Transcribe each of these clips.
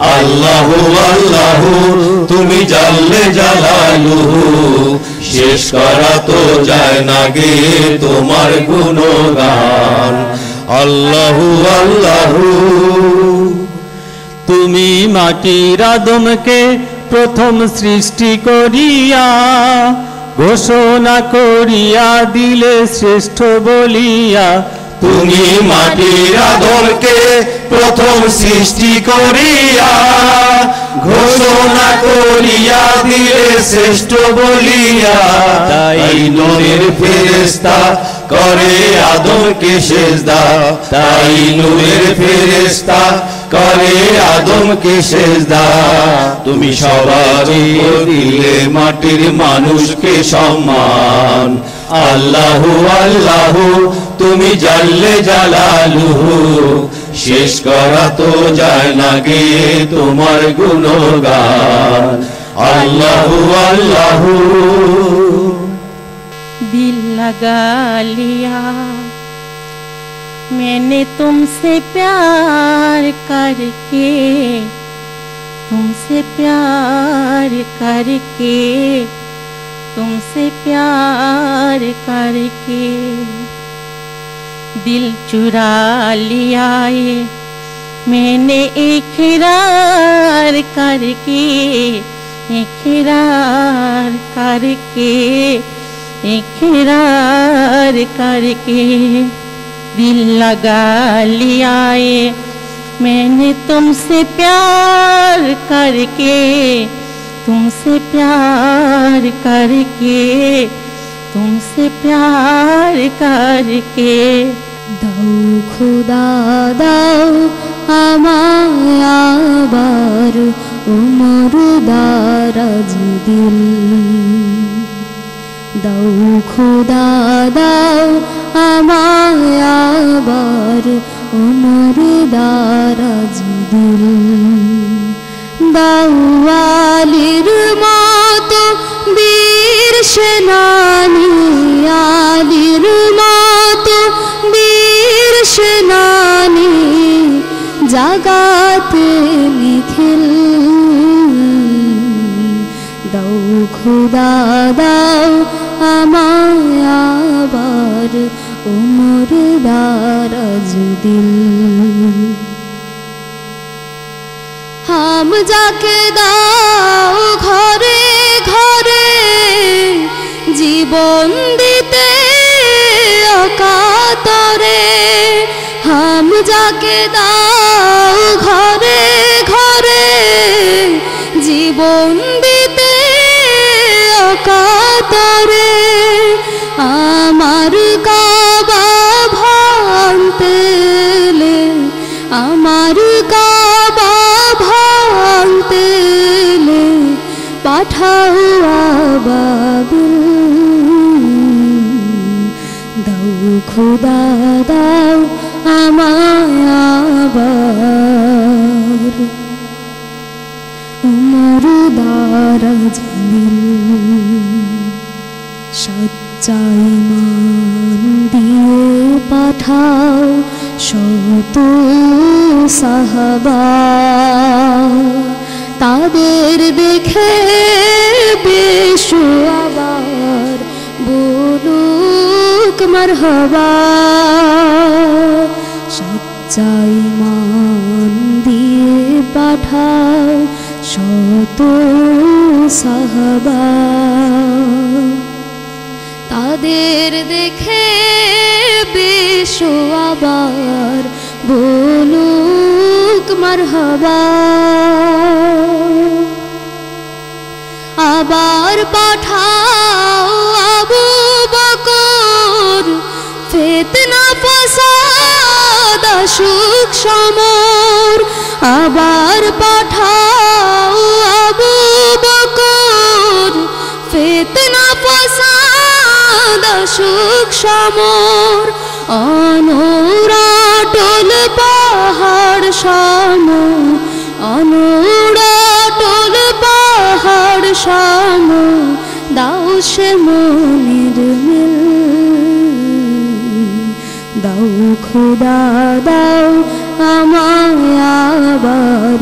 আল্লাহু আল্লাহু তুমি জাল্লে জালালুহু শেষ করা তো যায় না গে তোমার গুণগান আল্লাহু আল্লাহু তুমি মাটির আদমকে প্রথম সৃষ্টি করিয়া ঘোষণা করিয়া দিলে শ্রেষ্ঠ বলিয়া তুমি মাটির আদমকে প্রথম সৃষ্টি করিয়া ঘোষণা করিয়া দিলে শ্রেষ্ঠ বলিয়া তাই নূরের ফেরেশতা করে আদমকে সেজদা তাই নূরের ফেরেশতা করে আদমকে সেজদা তুমি সবার দিলে মাটির মানুষকে সম্মান আল্লাহু আল্লাহু তুমি জাল্লে জালালুহু শেষ করা তো যায় না গে তোমার গুণগান আল্লাহু আল্লাহু दिल लगा लिया मैंने तुमसे प्यार करके तुमसे प्यार करके तुमसे प्यार करके दिल चुरा लिया ये मैंने इकरार करके इकरार करके इकरार करके दिल लगा लिया ये मैंने तुमसे प्यार करके तुमसे प्यार करके तुमसे प्यार करके দাও খোদা দাও আমায় আবার উমর দারাজ দিল দাও খোদা দাও আমায় আবার উমর দারাজ দিল দাও আলীর মতো বীর সেনানী আলীর মতো বীর সেনানী জাগাতে নিখিল দাও খোদা দাও আমায় আবার উমর দারাজ দিল হাম যাকে দাও ঘরে ঘরে জীবন দিতে অকাতরে হাম যাকে দাও ঘরে ঘরে জীবন দিতে অকাতরে আমার কাবা ভাঙতেলে আমার কাবা ভাঙতেলে পাঠাও আবাবিল দাও খোদা দাও আমায় আবার উমর দারাজ দিল সচ্চাই মান দিয়ে পাঠাও শত সাহাবা তাদের দেখে বেশু আবার বলুক মারহাবা সচ্চাই মান দিয়ে পাঠাও শত সাহাবা তাদের দেখে বেশু আবার বলুক মারহাবা আবার পাঠাও আবু বকর ফিতনা ফাসাদ সুখ সমর আবার পাঠাও আবু বকর ফিতনা ফাসাদ সুখ সমর অনুরাটল পাহাড় সম অনুরাটল পাহাড় সম দাও সে মনির মিল দাও খোদা দাও আমায় আবার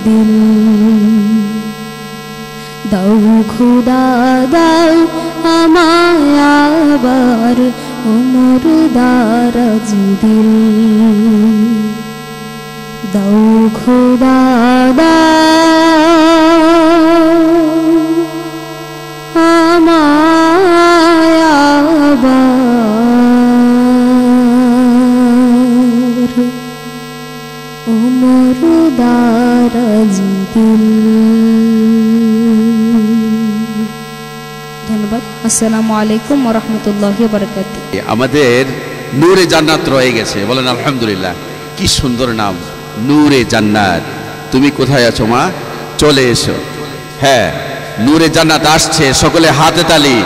দিল দাও খুদা দাও আমায় আবার ওমর দারাজ দিল দাও খুদা দাও আমায় আবার ওমর দারাজ দিল। ধন্যবাদ। আসসালামু আলাইকুম ওয়া রাহমাতুল্লাহি ওয়া বারাকাতুহু। আমাদের নূরে জান্নাত রয়ে গেছে, বলেন আলহামদুলিল্লাহ। কি সুন্দর নাম, নূরে জান্নাত। তুমি কোথায় আছো মা? চলে এসো। হ্যাঁ, নূরে জান্নাত আসছে, সকলে হাতে তালি।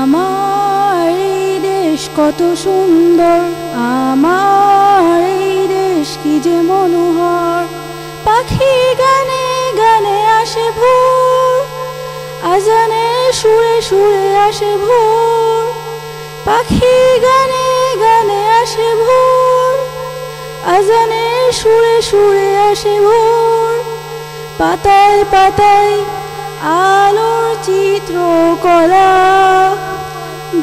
আমার এই দেশ কত সুন্দর, আমার এই দেশ কি যে মনোহর, পাখি গানে গানে আসে ভোর, আজানে সুরে সুরে আসে ভোর, পাখি গানে গানে আসে ভোর, আজানে সুরে সুরে আসে ভোর, পাতায় পাতায় আলোর চিত্রকলা,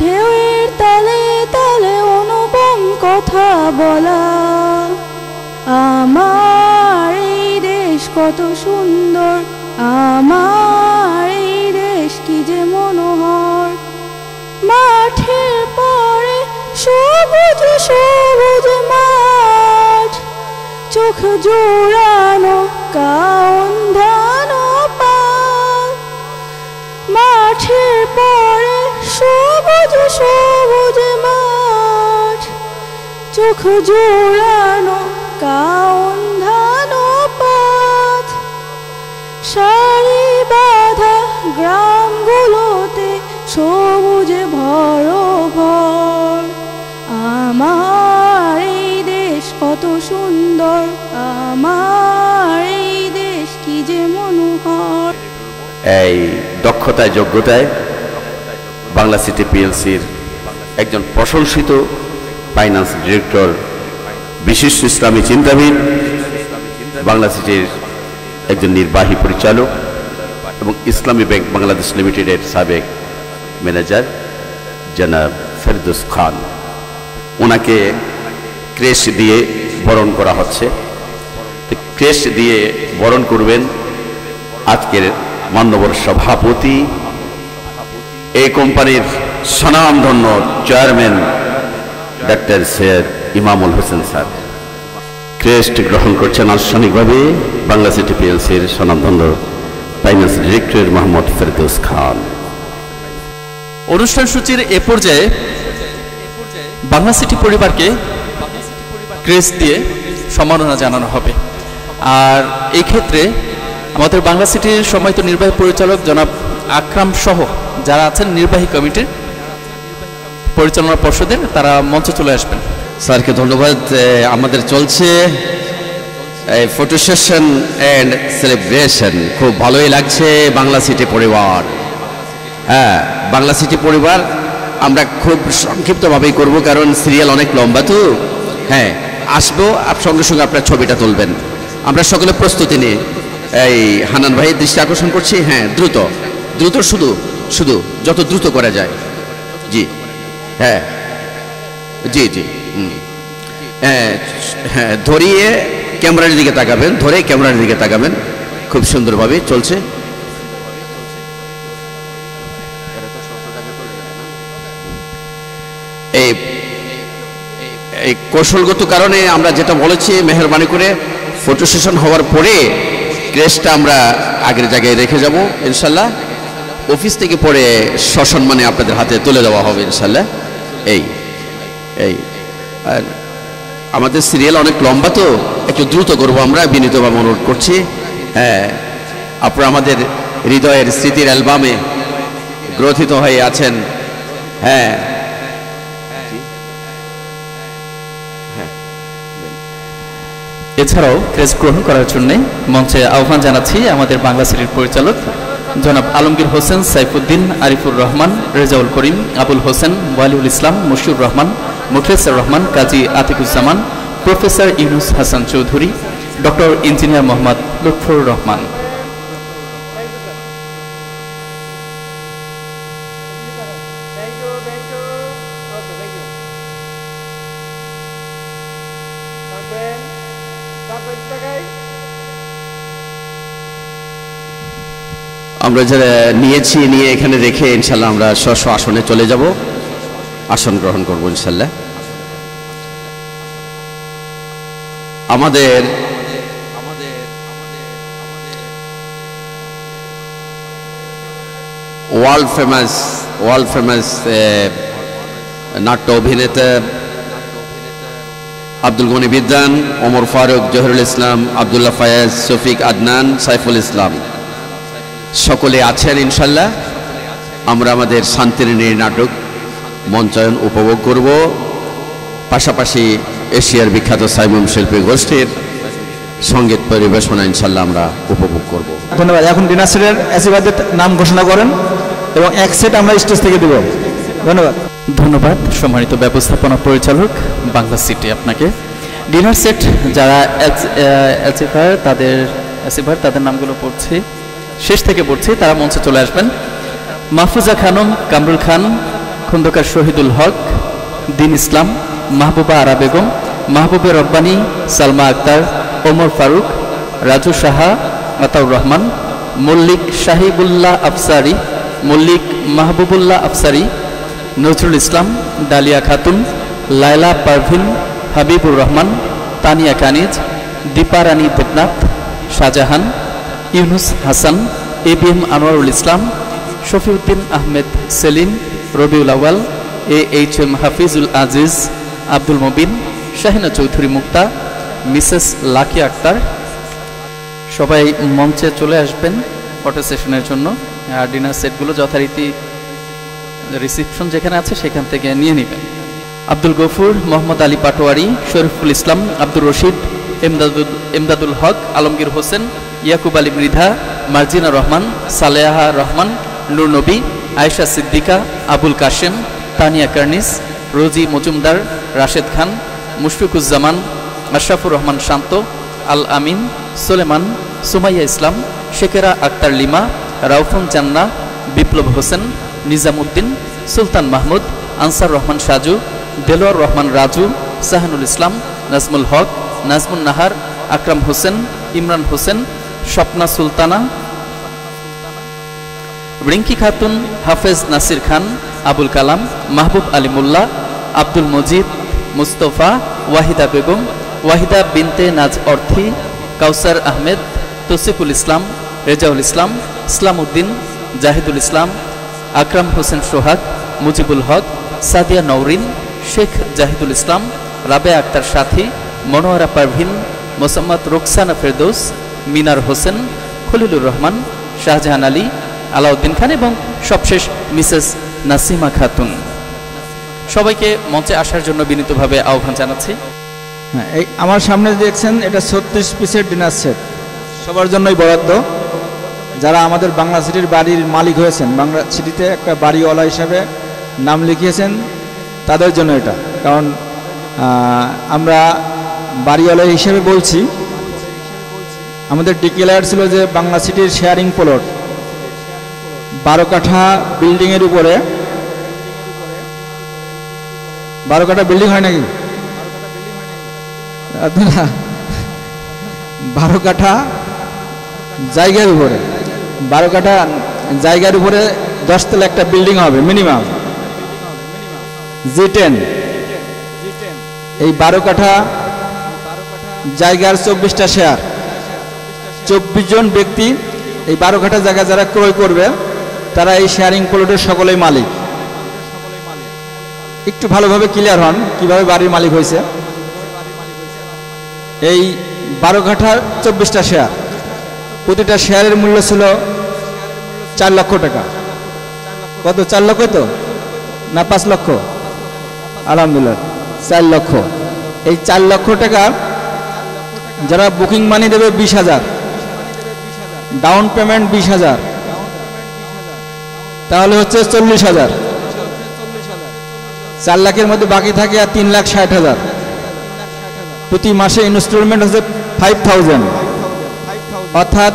ঢেউয়ের তালে তালে অনুপম কথা বলা। আমার এই দেশ কত সুন্দর, আমার এই দেশ কি যে মনোহর, মাঠের পরে সবুজ সবুজ মাঠ, চোখ জোড়ানো কাউন ধান পাত, মাঠের পরে সবুজ সবুজ মাঠ, চোখ জোড়ানো কাউন ধান পাত, সারি বাঁধা গ্রামগুলোতে সবুজে ভরভর। আমার এই দেশ কত সুন্দর, আমার এই দেশ কি যে মনোহর। এই দক্ষতায় যোগ্যতায় বাংলা সিটি পিএলসির একজন প্রশংসিত ফাইন্যান্স ডিরেক্টর, বিশিষ্ট ইসলামী চিন্তাবিদ, বাংলা সিটির একজন নির্বাহী পরিচালক এবং ইসলামী ব্যাংক বাংলাদেশ লিমিটেডের সাবেক ম্যানেজার জনাব ফেরদৌস খান, ওনাকে ক্রেশ দিয়ে বরণ করা হচ্ছে। ক্রেশ দিয়ে বরণ করবেন আজকের মান্যবর সভাপতি, এই কোম্পানির স্বনামধন্য চেয়ারম্যান ডাক্তার সৈয়দ ইমামুল হোসেন স্যার। ক্রেস্ট গ্রহণ করছেন আনুষ্ঠানিকভাবে বাংলা সিটি পিএলসির স্বনামধন্য ফাইন্যান্স ডিরেক্টর মোহাম্মদ ফেরদৌস খান। অনুষ্ঠান সূচির এ পর্যায়ে বাংলা সিটি পরিবারকে ক্রেস্ট দিয়ে সম্মাননা জানানো হবে। আর এই ক্ষেত্রে আমাদের বাংলা সিটির সম্মানিত নির্বাহী পরিচালক জনাব আকরাম সহ যারা আছেন নির্বাহী কমিটির পরিচালনা পর্ষদের, তারা মঞ্চে চলে আসবেন। স্যারকে ধন্যবাদ। আমাদের চলছে ফটো সেশন অ্যান্ড সেলিব্রেশন, খুব ভালোই লাগছে। বাংলা সিটি পরিবার, হ্যাঁ বাংলা সিটি পরিবার আমরা খুব সংক্ষিপ্তভাবেই করব, কারণ সিরিয়াল অনেক লম্বা তো। হ্যাঁ আসবো, সঙ্গে সঙ্গে আপনার ছবিটা তুলবেন। আমরা সকলে প্রস্তুতি নিয়ে এই হানান ভাইয়ের দৃষ্টি আকর্ষণ করছি। হ্যাঁ দ্রুত দ্রুত, শুধু শুধু যত দ্রুত করা যায়। জি হ্যাঁ, জি জি, হ্যাঁ হ্যাঁ, ধরিয়ে ক্যামেরার দিকে তাকাবেন, ধরে ক্যামেরার দিকে তাকাবেন। খুব সুন্দরভাবে চলছে। এই কৌশলগত কারণে আমরা যেটা বলেছি, মেহরবানি করে ফটো সেশন হওয়ার পরে ক্রেশটা আমরা আগের জায়গায় রেখে যাব ইনশাল্লাহ। অফিস থেকে পরে সসম্মানে আপনাদের হাতে তুলে দেওয়া হবে ইনশাল্লাহ। এই এই আর আমাদের সিরিয়াল অনেক লম্বা তো, একটু দ্রুত করবো আমরা, বিনীতভাবে অনুরোধ করছি। হ্যাঁ আপনারা আমাদের হৃদয়ের স্মৃতির অ্যালবামে গ্রথিত হয়ে আছেন। হ্যাঁ এছাড়াও ক্রেস্ট গ্রহণ করার জন্য মঞ্চে আহ্বান জানাচ্ছি আমাদের বাংলা সিটির পরিচালক জনাব Alamgir Hossain, Saifuddin, Arifur Rahman, Rezaul Karim, Abul Hossain, Waliul Islam, Moshiur Rahman, Mukhlesur Rahman, Kazi Atikuzzaman, professor Yunus Hasan Chowdhury, doctor engineer Mohammad Lutfur Rahman. আমরা যারা নিয়ে এখানে রেখে ইনশাল্লাহ আমরা স্ব আসনে চলে যাব, আসন গ্রহণ করব ইনশাল্লাহ। আমাদের ওয়ার্ল্ড ফেমাস নাট্য অভিনেতা আব্দুল গনি বিদ্যান, ওমর ফারুক, জহিরুল ইসলাম, আবদুল্লাহ ফায়াজ, শফিক, আদনান, সাইফুল ইসলাম সকলে আছেন ইনশাল্লাহ। আমরা আমাদের শান্তির নাটক মঞ্চায়ন উপভোগ করব, পাশাপাশি এশিয়ার বিখ্যাত সাইমুম শিল্পী গোষ্ঠীর সঙ্গীত পরিবেশনা ইনশাল্লাহ আমরা উপভোগ করব। ধন্যবাদ। এখন ডিনার সেটের অ্যাচিভারদের নাম ঘোষণা করেন এবং এক সেট আমরা স্টেজ থেকে দেব। ধন্যবাদ। ধন্যবাদ সম্মানিত ব্যবস্থাপনা পরিচালক বাংলা সিটি আপনাকে। ডিনার সেট যারা অ্যাচিভার তাদের নামগুলো পড়ছি, শেষ থেকে পড়ছি, তারা মঞ্চে চলে আসবেন। মাহফুজা খানম, কামরুল খান, খন্দকার শহীদুল হক, দিন ইসলাম, মাহবুবা আরা বেগম, মাহবুবে রব্বানী, সালমা আক্তার, ওমর ফারুক, রাজু সাহা, আতাউর রহমান, মল্লিক শাহিবুল্লাহ আফসারি, মল্লিক মাহবুবুল্লাহ আফসারি, নজরুল ইসলাম, ডালিয়া খাতুন, লায়লা পারভিন, হাবিবুর রহমান, তানিয়া কানিজ, দীপা রানী দেবনাথ, শাহজাহান, ইউনুস হাসান, ABM আনোয়ারুল ইসলাম, শফিউদ্দিন আহমেদ সেলিম, রবিউল আওয়াল, AHM হাফিজুল আজিজ, আব্দুল মবিন, শাহিনা চৌধুরী মুক্তা, মিসেস লাকি আক্তার। সবাই মঞ্চে চলে আসবেন ফটো সেশনের জন্য। আর ডিনার সেটগুলো যথারীতি রিসিপশন যেখানে আছে সেখান থেকে নিয়ে নেবেন। আব্দুল গফুর, মোহাম্মদ আলী পাটোয়ারি, শরীফুল ইসলাম, আব্দুর রশিদ, এমদাদুল হক, আলমগীর হোসেন, ইয়াকুব আলী মৃধা, মার্জিনা রহমান, সালেহা রহমান, নূর নবী, আয়েশা সিদ্দিকা, আবুল কাশেম, তানিয়া কার্নিস, রোজি মজুমদার, রাশেদ খান, মুশফিকুজ্জামান, আশরাফুর রহমান শান্ত, আল আমিন, সোলেমান, সুমাইয়া ইসলাম, শেখেরা আক্তার লিমা, রাউফুন জান্না, বিপ্লব হোসেন, নিজামুদ্দিন, সুলতান মাহমুদ, আনসার রহমান সাজু, দেলোয়ার রহমান রাজু, সাহানুল ইসলাম, নাজমুল হক, নাজমুন নাহার, আকরাম হোসেন, ইমরান হোসেন, স্বপ্না সুলতানা, রিঙ্কি খাতুন, হাফেজ নাসির খান, আবুল কালাম, মাহবুব আলী মোল্লা, আব্দুল মজিদ, মুস্তফা, ওয়াহিদা বেগম, ওয়াহিদা বিনতে নাজ অর্থী, কাউসার আহমেদ, তসিফুল ইসলাম, রেজাউল ইসলাম, ইসলাম উদ্দিন, জাহিদুল ইসলাম, আকরাম হোসেন সোহাগ, মুজিবুল হক, সাদিয়া নওরিন, শেখ জাহিদুল ইসলাম, রাবে আক্তার সাথী, মনোয়ারা পারভিন, মোসাম্মদ রোকসানা ফেরদৌস, মিনার হোসেন, খলিলুর রহমান, শাহজাহান আলী, আলাউদ্দিন খান এবং সবশেষ মিসেস নাসিমা খাতুন। সবাইকে মঞ্চে আসার জন্য বিনীতভাবে আহ্বান জানাচ্ছি। হ্যাঁ, এই আমার সামনে দেখছেন এটা 36 পিসের ডিনার সেট, সবার জন্যই বরাদ্দ। যারা আমাদের বাংলা সিটির বাড়ির মালিক হয়েছেন, বাংলা সিটিতে একটা বাড়িওয়ালা হিসাবে নাম লিখিয়েছেন, তাদের জন্য এটা। কারণ আমরা বাড়িওয়ালা হিসেবে বলছি, আমাদের ডিক্লেয়ার ছিল যে বাংলা সিটির শেয়ারিং প্লট 12 কাঠা বিল্ডিংয়ের উপরে, 12 কাঠা বিল্ডিং হয় নাকি? 12 কাঠা জায়গার উপরে, 12 কাঠা জায়গার উপরে 10 তলা একটা বিল্ডিং হবে মিনিমাম, G10। এই 12 কাঠা জায়গার 24টা শেয়ার, 24 জন ব্যক্তি এই 12 কাঠা জায়গা যারা ক্রয় করবে তারা এই শেয়ারিং প্লটের সকলেই মালিক। একটু ভালোভাবে ক্লিয়ার হন কিভাবে বাড়ির মালিক হয়েছে। এই 12 কাঠা 24টা শেয়ার, প্রতিটা শেয়ারের মূল্য ছিল 4 লক্ষ টাকা। কত? 4 লক্ষ তো না 5 লক্ষ? আলহামদুলিল্লাহ 4 লক্ষ। এই 4 লক্ষ টাকা যারা বুকিং মানি দেবে 20,000, ডাউন পেমেন্ট 20,000, তাহলে হচ্ছে 40,000। 4 লাখের মধ্যে বাকি থাকে আর 3,60,000। প্রতি মাসে ইনস্টলমেন্ট হচ্ছে 5,000, অর্থাৎ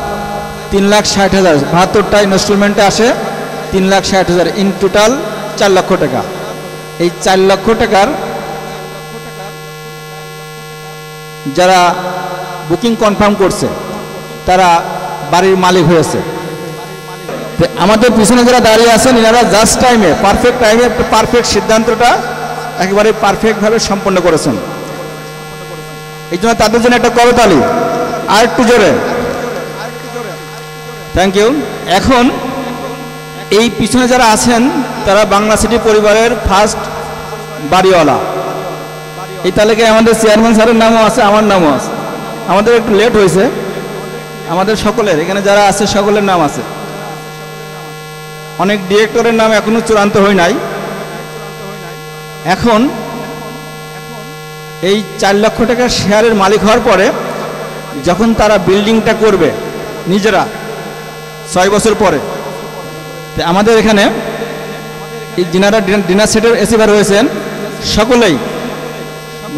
3,60,000, 72টা ইনস্টলমেন্টে আসে 3,60,000, ইন টোটাল 4 লক্ষ টাকা। এই 4 লক্ষ টাকার যারা বুকিং কনফার্ম করছে তারা বাড়ির মালিক হয়েছে। আমাদের পিছনে যারা দাঁড়িয়ে আছেন এনারা জাস্ট টাইমে, পারফেক্ট টাইমে, পারফেক্ট সিদ্ধান্তটা একেবারে পারফেক্টভাবে সম্পন্ন করেছেন। এই জন্য তাদের জন্য একটা করতালি, আর একটু জোরে থ্যাংক ইউ। এখন এই পিছনে যারা আছেন তারা বাংলা সিটি পরিবারের ফার্স্ট বাড়িওয়ালা। এই তালিকায় আমাদের চেয়ারম্যান স্যারের নামও আছে, আমার নামও আছে। আমাদের একটু লেট হয়েছে, আমাদের সকলের এখানে যারা আছে সকলের নাম আছে। অনেক ডিরেক্টরের নাম এখনো চূড়ান্ত হয় নাই। এখন এই 4 লক্ষ টাকার শেয়ারের মালিক হওয়ার পরে যখন তারা বিল্ডিংটা করবে নিজেরা 6 বছর পরে, আমাদের এখানে এই যিনারা ডিনার সেটের এসিভার হয়েছেন সকলেই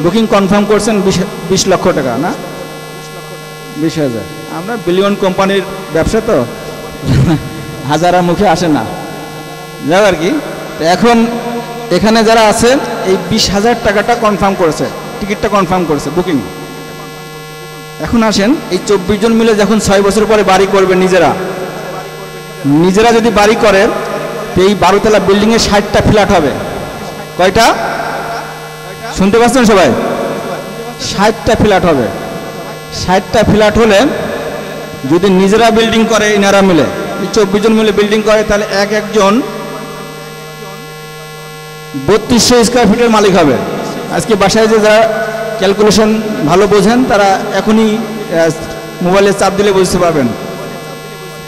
বুকিং কনফার্ম করছেন 20 লক্ষ টাকা, না 20,000। আমরা বিলিয়ন কোম্পানির ব্যবসা তো হাজারের মুখে আসে না, যাও আর কি। তো এখন এখানে যারা আছে এই 20,000 টাকাটা কনফার্ম করেছে, টিকিটটা কনফার্ম করেছে বুকিং। এখন আসেন এই 24 জন মিলে যখন 6 বছর পরে বাড়ি করবে নিজেরা যদি বাড়ি করে তো এই 12তলা বিল্ডিংয়ে 60টা ফ্ল্যাট হবে। কয়টা শুনতে পাচ্ছেন সবাই? 60টা ফ্ল্যাট হবে। 60টা ফ্ল্যাট হলে যদি নিজেরা বিল্ডিং করে ইনারা মিলে, এই 24 জন মিলে বিল্ডিং করে, তাহলে একজন 3200 স্কোয়ার ফিটের মালিক হবে। আজকে বাসায় যে যারা ক্যালকুলেশন ভালো বোঝেন তারা এখনই মোবাইলে চাপ দিলে বুঝতে পারবেন।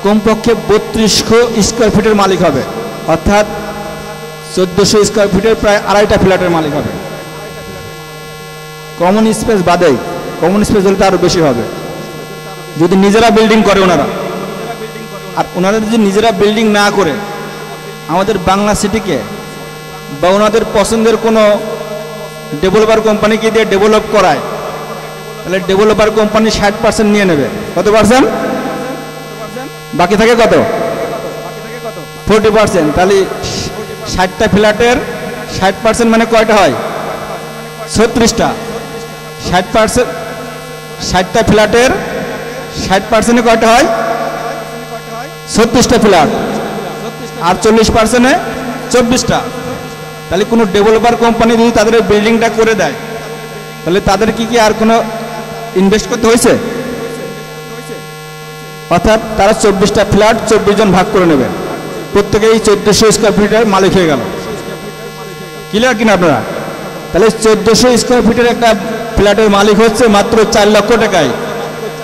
কমপক্ষে 3200 স্কোয়ার ফিটের মালিক হবে, অর্থাৎ 1400 স্কোয়ার ফিটের প্রায় 2.5টা ফ্ল্যাটের মালিক হবে। কমন স্পেস বাদেই, কমন স্পেস হলে তো আরও বেশি হবে যদি নিজেরা বিল্ডিং করে ওনারা। আর ওনারা যদি নিজেরা বিল্ডিং না করে আমাদের বাংলা সিটিকে বা ওনাদের পছন্দের কোনো ডেভেলপার কোম্পানিকে দিয়ে ডেভেলপ করায়, তাহলে ডেভেলপার কোম্পানি 60% নিয়ে নেবে। কত পার্সেন্ট? বাকি থাকে কত? 40%। তাহলে 60টা ফ্ল্যাটের 60% মানে কয়টা হয়? 36টা। 60%, 60টা ফ্ল্যাটের 60%-এ কয়টা হয়? 36টা ফ্ল্যাট। আর 40%-এ 24টা। তাহলে কোনো ডেভেলপার কোম্পানি যদি তাদের বিল্ডিংটা করে দেয় তাহলে তাদের কি আর কোনো ইনভেস্ট করতে হয়েছে? অর্থাৎ তারা 24টা ফ্ল্যাট 24 জন ভাগ করে নেবে, প্রত্যেকেই 1400 স্কোয়ার ফিটের মালিক হয়ে গেল। ক্লিয়ার কিনা আপনারা? তাহলে 1400 স্কোয়ার ফিটের একটা ফ্ল্যাটের মালিক হচ্ছে মাত্র 4 লক্ষ টাকায়।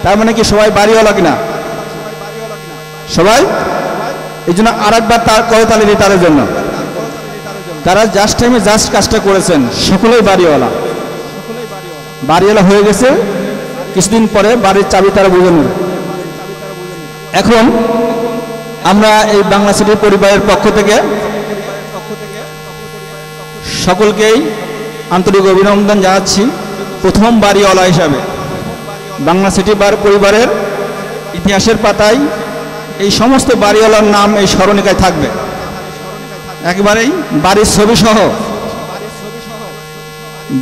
তার মানে কি সবাই বাড়িওয়ালা কিনা? সবাই। এই জন্য আর একবার তার করতালি দিই তাদের জন্য। তারা জাস্ট টাইমে জাস্ট কাজটা করেছেন, সকলেই বাড়িওয়ালা। বাড়িওয়ালা হয়ে গেছে, কিছুদিন পরে বাড়ির চাবি তারা বুঝে নেবে। এখন আমরা এই বাংলা সিটির পরিবারের পক্ষ থেকে সকলকেই আন্তরিক অভিনন্দন জানাচ্ছি। প্রথম বাড়িওয়ালা হিসাবে বাংলা সিটি পরিবারের ইতিহাসের পাতায় এই সমস্ত বাড়িওয়ালার নাম এই স্মরণিকায় থাকবে। একেবারেই বাড়ির ছবি সহ,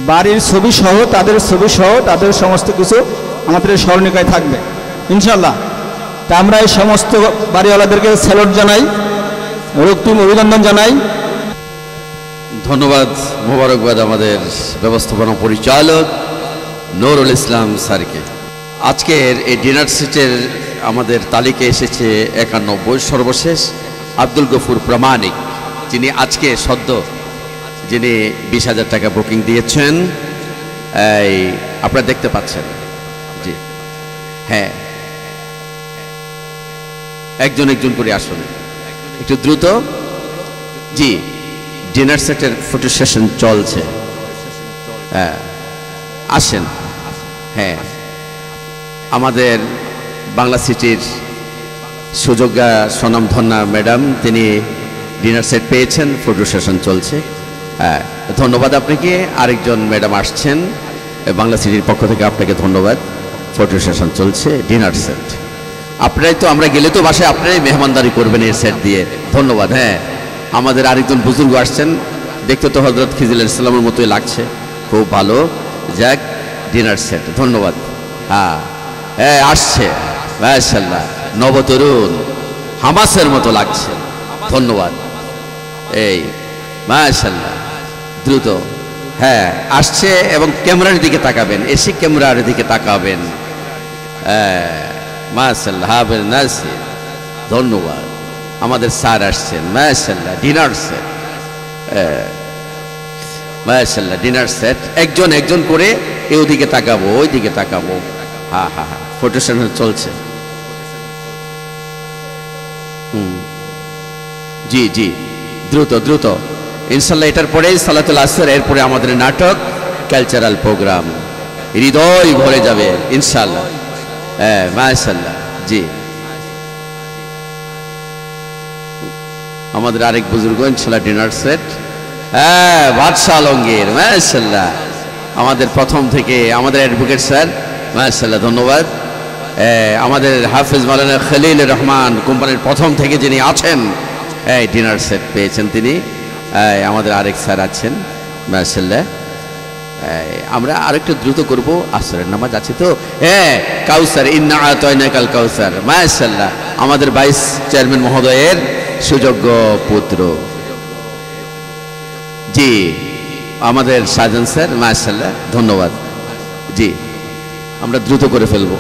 বাড়ির ছবি সহ, তাদের ছবি সহ, তাদের সমস্ত কিছু আমাদের স্মরণিকায় থাকবে ইনশাল্লাহ। তা আমরা এই সমস্ত বাড়িওয়ালাদেরকে স্যালুট জানাই, রক্তিম অভিনন্দন জানাই। ধন্যবাদ, মোবারকবাদ আমাদের ব্যবস্থাপনা পরিচালক নুরুল ইসলাম স্যারকে। আজকের এই ডিনার সেটের আমাদের তালিকায় এসেছে 91 সর্বশেষ আব্দুল গফুর প্রামাণিক, যিনি আজকে সদ্য যিনি 20,000 টাকা বুকিং দিয়েছেন। এই আপনারা দেখতে পাচ্ছেন। জি হ্যাঁ, একজন একজন করে আসুন একটু দ্রুত। জি, ডিনার সেটের ফটো সেশন চলছে। হ্যাঁ আসেন। হ্যাঁ, আমাদের বাংলা সিটির সুযোগ্যা স্বনামধন্যা ম্যাডাম, তিনি ডিনার সেট পেয়েছেন, ফটো সেশন চলছে। হ্যাঁ, ধন্যবাদ আপনাকে। আরেকজন ম্যাডাম আসছেন বাংলা সিটির পক্ষ থেকে, আপনাকে ধন্যবাদ। ফটো সেশন চলছে, ডিনার সেট। আপনারাই তো, আমরা গেলে তো বাসায় আপনারাই মেহমানদারি করবেন এর সেট দিয়ে। ধন্যবাদ। হ্যাঁ, আমাদের আরেকজন বুজুর্গ আসছেন, দেখতে তো হযরত খিজির আলাইহিস সালামের মতোই লাগছে, খুব ভালো। যাক, ডিনার সেট, ধন্যবাদ। হ্যাঁ হ্যাঁ, আসছে মাশাআল্লাহ, নবতরুণ হামাসের মতো লাগছে, ধন্যবাদ। এই মাশাআল্লাহ, দ্রুত হ্যাঁ আসছে, এবং ক্যামেরার দিকে তাকাবেন, এসে ক্যামেরার দিকে তাকাবেন। মাশাআল্লাহ, হাফেজ নাসির, ধন্যবাদ। আমাদের স্যার আসছেন, মাশাআল্লাহ, ডিনার সেট, মাশাআল্লাহ, ডিনার সেট। একজন একজন করে ওদিকে তাকাবো, ওই দিকে তাকাবো। হ্যাঁ হ্যাঁ হ্যাঁ, ফটো সেশন চলছে। জি জি, দ্রুত দ্রুত, ইনশাল্লাহ এটার পরেই সালাতুল আসর, এরপরে আমাদের নাটক, কালচারাল প্রোগ্রাম, হৃদয় ভরে যাবে ইনশাল্লাহ। হ্যাঁ মাশাআল্লাহ। জি, আমাদের আরেক বুজুর্গ ইনশাল্লাহ ডিনার সেট। হ্যাঁ, বাদশাহ আলমগীর, মাশাআল্লাহ, আমাদের প্রথম থেকে আমাদের অ্যাডভোকেট স্যার, মাশাআল্লাহ, ধন্যবাদ। আমাদের হাফেজ মাওলানা খলিলুর রহমান কোম্পানির প্রথম থেকে যিনি আছেন, এই ডিনার সেট পেয়েছেন তিনি। আমাদের আরেক স্যার আছেন, মাশাআল্লাহ। আমরা আরেকটু দ্রুত করব, আসরের নামাজ আছে তো। হ্যাঁ, কাউসার, ইন্না আতাইনাকাল কাউসার, মাশাআল্লাহ, আমাদের ভাইস চেয়ারম্যান মহোদয়ের সুযোগ্য পুত্র। জি, আমাদের সাজান স্যার, মাশাআল্লাহ, ধন্যবাদ। জি, আমরা দ্রুত করে ফেলবো।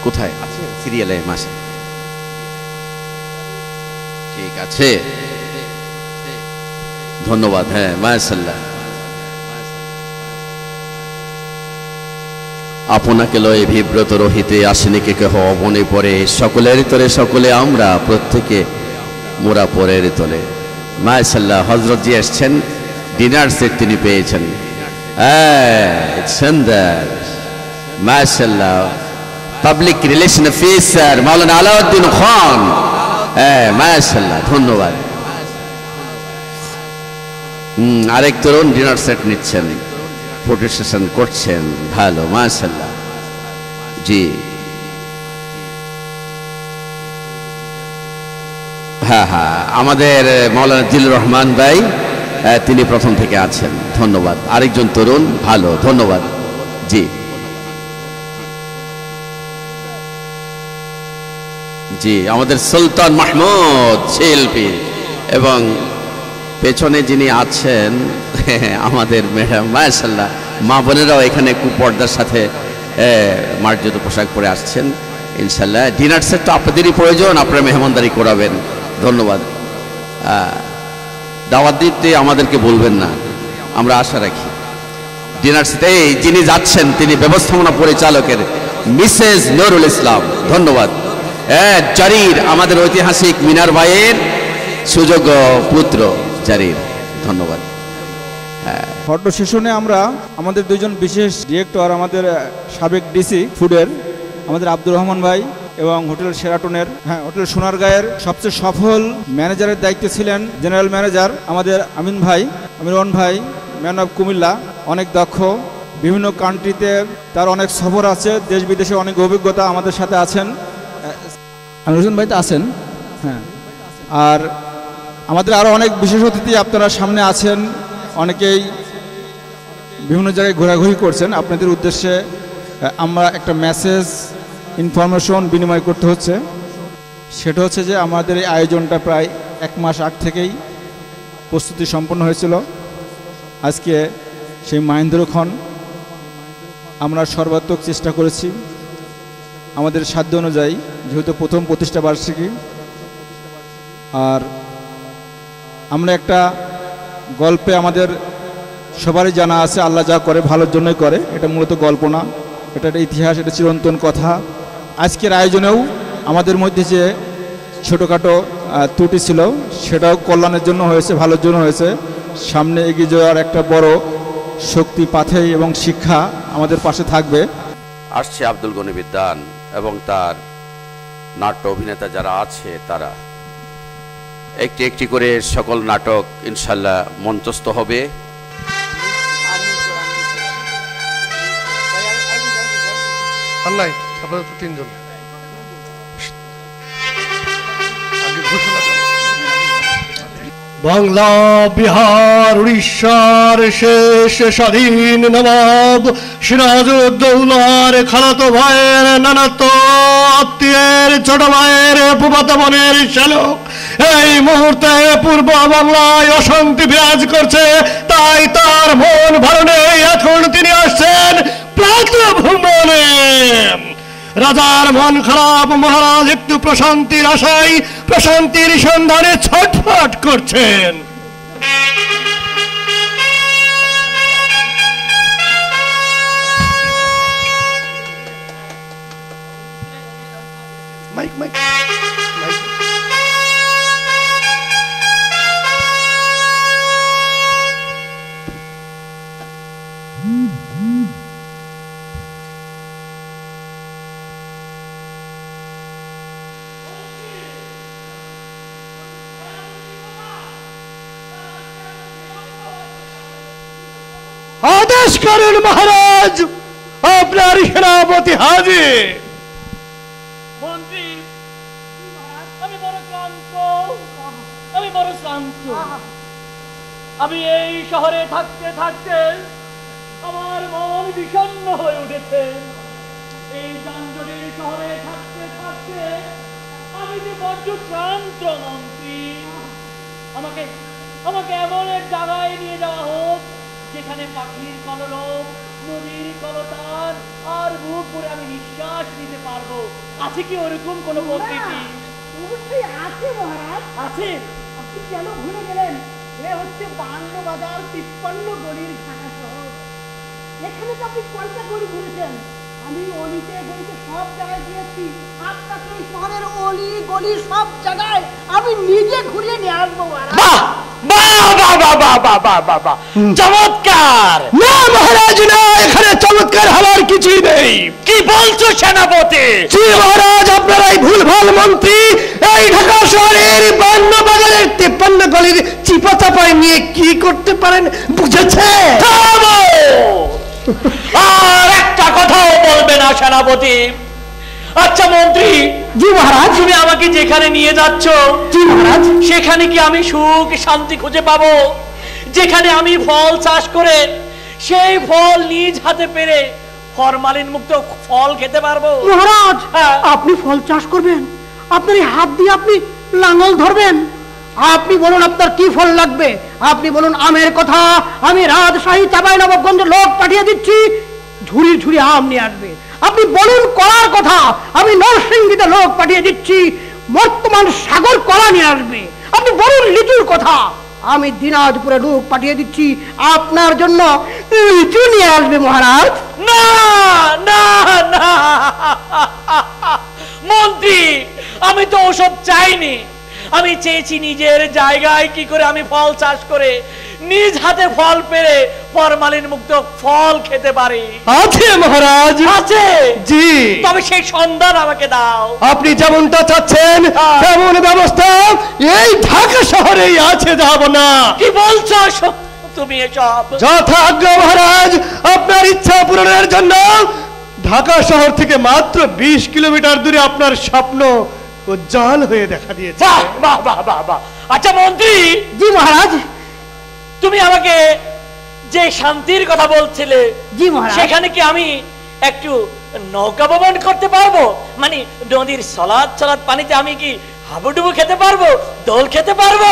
কোথায় আছে সিরিয়ালে? মাশাআল্লাহ, ঠিক আছে, ধন্যবাদ। হ্যাঁ মাশাআল্লাহ। আপনাকে লয়ে বিব্রত রহিতে আসেনি কে কেহ মনে পড়ে, সকলের তরে সকলে আমরা, প্রত্যেকে মোরা পরের তলে। মাশাআল্লাহ, হযরত জি আসছেন, ডিনার সেট তিনি পেয়েছেন। সুন্দর, মাশাআল্লাহ। পাবলিক রিলেশন অফিসার মাওলানা আলাউদ্দিন খান, মাশাআল্লাহ, ধন্যবাদ। আরেক তরুণ ডিনার সেট নিচ্ছেন, ফটো সেশন করছেন, ভালো, মাশাআল্লাহ। জি হ্যাঁ হ্যাঁ, আমাদের মাওলানা জিল্লুর রহমান ভাই, তিনি প্রথম থেকে আছেন, ধন্যবাদ। আরেকজন তরুণ, ভালো, ধন্যবাদ। জি জি, আমাদের সুলতান মাহমুদ শিল্পী, এবং পেছনে যিনি আছেন আমাদের ম্যাডাম, মাশাআল্লাহ, মা বোনেরাও এখানে কুপর্দার সাথে মার্জিত পোশাক পরে আসছেন ইনশাআল্লাহ। ডিনার সেট তো আপনাদেরই প্রয়োজন, আপনারা মেহমানদারি করাবেন, ধন্যবাদ। দাওয়াত দিতে আমাদেরকে বলবেন না, আমরা আশা রাখি। ডিনার সেটে যিনি যাচ্ছেন তিনি ব্যবস্থাপনা পরিচালকের মিসেস নুরুল ইসলাম, ধন্যবাদ। জারির, আমাদের ঐতিহাসিক মিনার ভাইয়ের সুযোগ্য পুত্র জারির, ধন্যবাদ। ফটো সেশনে আমরা আমাদের দুজন বিশেষ ডিরেক্টর, আমাদের সাবেক ডিসি ফুডের আমাদের আব্দুর রহমান ভাই, এবং হোটেল শেরাটনের, হোটেল সোনারগাঁয়ের সবচেয়ে সফল ম্যানেজারের দায়িত্বে ছিলেন জেনারেল ম্যানেজার আমাদের আমিন ভাই, ম্যান অফ কুমিল্লা, অনেক দক্ষ, বিভিন্ন কান্ট্রিতে তার অনেক সফর আছে, দেশ বিদেশে অনেক অভিজ্ঞতা, আমাদের সাথে আছেন। আমির ভাই তো আছেন। হ্যাঁ, আর আমাদের আরও অনেক বিশেষ অতিথি আপনারা সামনে আছেন, অনেকেই বিভিন্ন জায়গায় ঘোরাঘুরি করছেন। আপনাদের উদ্দেশ্যে আমরা একটা মেসেজ, ইনফরমেশন বিনিময় করতে হচ্ছে। সেটা হচ্ছে যে আমাদের এই আয়োজনটা প্রায় 1 মাস আগ থেকেই প্রস্তুতি সম্পন্ন হয়েছিল। আজকে সেই মাহেন্দ্রক্ষণ আমরা সর্বাত্মক চেষ্টা করেছি আমাদের সাধ্য অনুযায়ী, যেহেতু প্রথম প্রতিষ্ঠা বার্ষিকী। আর আমরা একটা গল্পে আমাদের সবারই জানা আছে, আল্লাহ যা করে ভালোর জন্যই করে, এটা মূলত গল্প না, এটা একটা ইতিহাস, এটা চিরন্তন কথা। আজকের আয়োজনেও আমাদের মধ্যে যে ছোটোখাটো ত্রুটি ছিল সেটাও কল্যাণের জন্য হয়েছে, ভালোর জন্য হয়েছে। সামনে এগিয়ে যাওয়ার একটা বড় শক্তি, পাথেয় এবং শিক্ষা আমাদের পাশে থাকবে। আসছে আব্দুল গনি বিদ্যান এবং তার নাট্য অভিনেতা যারা আছে তারা, একটি একটি করে সকল নাটক ইনশাল্লাহ মঞ্চস্থ হবে। আর নাই, আপাতত 3 জন। বাংলা, বিহার, উড়িষ্যার শেষ স্বাধীন নবাব সিরাজউদ্দৌলার খালাতো ভাইয়ের নানাতো আত্মীয়ের ছোট ভাইয়ের ফুফাতো বোনের শ্যালক এই মুহূর্তে পূর্ব বাংলায় অশান্তি বিরাজ করছে, তাই তার মন ভালো নেই। এখন তিনি আসছেন প্রাতঃভ্রমণে। রাজার মন খারাপ, মহারাজ একটু প্রশান্তির আশায় প্রশান্তির সন্ধানে ছটফট করছেন। Mike mike mike. আদেশ করেন মহারাজ, আপনার সেনাপতি হাজির। মন্ত্রী, আমি বড় ক্লান্ত, আমি বড় ক্লান্ত। আমি এই শহরে থাকতে থাকতে আমার মন বিষণ্ণ হয়ে উঠেছে। এই যানজটের শহরে থাকতে থাকতে আমি যে বড্ড ক্লান্ত। মন্ত্রী, আমাকে আমাকে এমন এক জায়গায় নিয়ে যাওয়া হোক যেখানে পাখির কলরব, নদীর কলতান আর বুক ভরে আমি নিঃশ্বাস নিতে পারবো। আছে কি ওরকম কোনো পদ্ধতি? অবশ্যই আছে মহারাজ, আছে। আপনি কেন ভুলে গেলেন? এ হচ্ছে বাংলাবাজার 53 গলির ঢাকা শহর। এখানে তো আপনি কয়টা গলি ঘুরেছেন? আমি অলিতে গলিতে সব জায়গায় গিয়েছি। আপনাকে এই শহরের অলি গলি সব জায়গায় আমি নিজে ঘুরিয়ে নিয়ে আসবো মহারাজ। চমৎকার! না মহারাজ না, এখানে চমৎকার হওয়ার কিছুই নেই। কি বলছো সেনাপতি? জি মহারাজ, আপনারাই ভুলভাল মন্ত্রী। এই ঢাকা শহরের বাজারের 53 গলির চিপা চাপায় নিয়ে কি করতে পারেন বুঝেছে? আর একটা কথাও বলবে না সেনাপতি। আচ্ছা মন্ত্রী। জি মহারাজ। তুমি আমাকে যেখানে নিয়ে যাচ্ছ, জি মহারাজ, সেখানে কি আমি সুখ শান্তি খুঁজে পাবো? যেখানে আমি ফল চাষ করে সেই ফল নিজ হাতে পেরে ফরমালিন মুক্ত ফল খেতে পারবো? মহারাজ, আপনি ফল চাষ করবেন? আপনার এই হাত দিয়ে আপনি লাঙল ধরবেন? আপনি বলুন আপনার কি ফল লাগবে? আপনি বলুন আমের কথা। আমি রাজশাহী চাঁপাইনবাবগঞ্জে লোক পাঠিয়ে দিচ্ছি, ঝুড়ি ঝুড়ি আম নিয়ে আসবে। আপনি বলুন কলার কথা। আমি নরসিংদীতে লোক পাঠিয়ে দিচ্ছি, বর্তমান সাগর কলা নিয়ে আসবে। আপনি বলুন লিচুর কথা। আমি দিনাজপুরে লোক পাঠিয়ে দিচ্ছি, আপনার জন্য লিচু নিয়ে আসবে মহারাজ। না না না মন্ত্রী, আমি তো ওসব চাইনি। আমি চেয়েছি নিজের জায়গায় কি করে আমি ফল চাষ করে নিজ হাতে ফল পেরে ফরমালিন মুক্ত ফল খেতে পারি। আছে মহারাজ, আছে। জি, তবে সেই সন্ধান আমাকে দাও। আপনি যেমনটা চাচ্ছেন তেমন ব্যবস্থা এই ঢাকা শহরেই আছে, যাব না। কি বলছো তুমি এসব? যথাজ্ঞা মহারাজ, আপনার ইচ্ছা পূরণের জন্য ঢাকা শহর থেকে মাত্র 20 কিলোমিটার দূরে আপনার স্বপ্ন উজ্জ্বল হয়ে দেখা দিয়েছে। বাহ বাহ বাহ বাহ। আচ্ছা মন্ত্রী। জি মহারাজ। তুমি আমাকে যে শান্তির কথা বলছিলে, জি মহারাজ, সেখানে কি আমি একটু নৌকা ভ্রমণ করতে পারবো? মানে নদীর সলাদ সলাদ পানিতে আমি কি হাবুডুবু খেতে পারবো, দোল খেতে পারবো?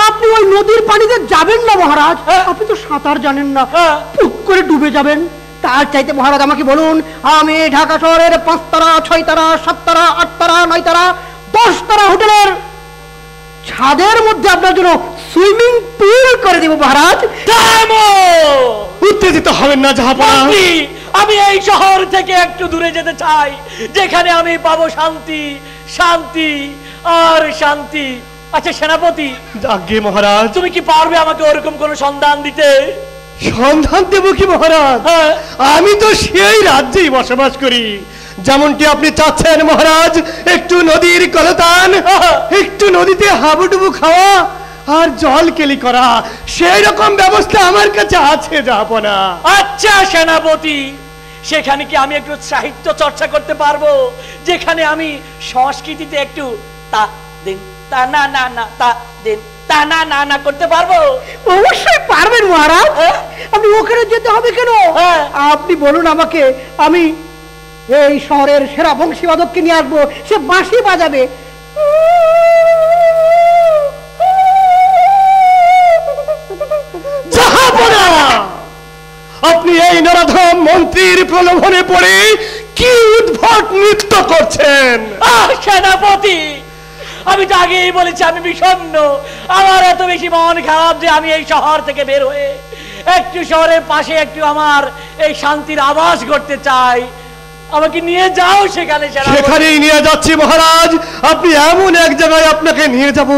আপনি ওই নদীর পানিতে যাবেন না মহারাজ, আপনি তো সাঁতার জানেন না, পুক করে ডুবে যাবেন। তার চাইতে মহারাজ আমাকে বলুন, আমি ঢাকা শহরের 5 তারা 6 তারা 7 তারা 8 তারা 9 তারা 10 তারা হোটেলের ছাদের মধ্যে আপনার জন্য সুইমিং পুল করে দেব মহারাজ। উত্তেজিত হবেন না জাহাপনা। আমি এই শহর থেকে একটু দূরে যেতে চাই, যেখানে আমি পাবো শান্তি, শান্তি আর শান্তি। আচ্ছা সেনাপতি। আজ্ঞে মহারাজ। তুমি কি পারবে আমাকে ওরকম কোন সন্ধান দিতে? সন্ধান দেব কি মহারাজ? আমি তো সেই রাজ্যেই বসবাস করি, যেমনটি আপনি চাচ্ছেন মহারাজ। একটু নদীর কলতান, একটু নদীতে হাবুডুবু খাওয়া আর জল কেলি করা, সেই রকম ব্যবস্থা আমার কাছে আছে, যাব না। আচ্ছা সেনাপতি, সেখানে কি আমি একটু সাহিত্য চর্চা করতে পারবো, যেখানে আমি সংস্কৃতিতে একটু তা দিন তা না না না তা দিন তা না না না করতে পারবো? অবশ্যই পারবেন মহারাজ। আপনি ওখানে যেতে হবে কেন? আপনি বলুন আমাকে, আমি এই শহরের সেরা বংশীবাদককে নিয়ে আসবো, সে বাঁশি বাজাবে। আপনি এই নরাধম মন্ত্রীর প্রলোভনে পড়ে কি উদ্ভট নৃত্য করছেন? সেনাপতি, আমি তো আগেই বলেছি আমি বিষণ্ণ। আমার এত বেশি মন খারাপ যে আমি এই শহর থেকে বের হয়ে একটু শহরের পাশে একটু আমার এই শান্তির আবাস করতে চাই। আমাকে নিয়ে যাও সেখানে। সেখানেই নিয়ে যাচ্ছি মহারাজ। আপনি এমন এক জায়গায় আপনাকে নিয়ে যাব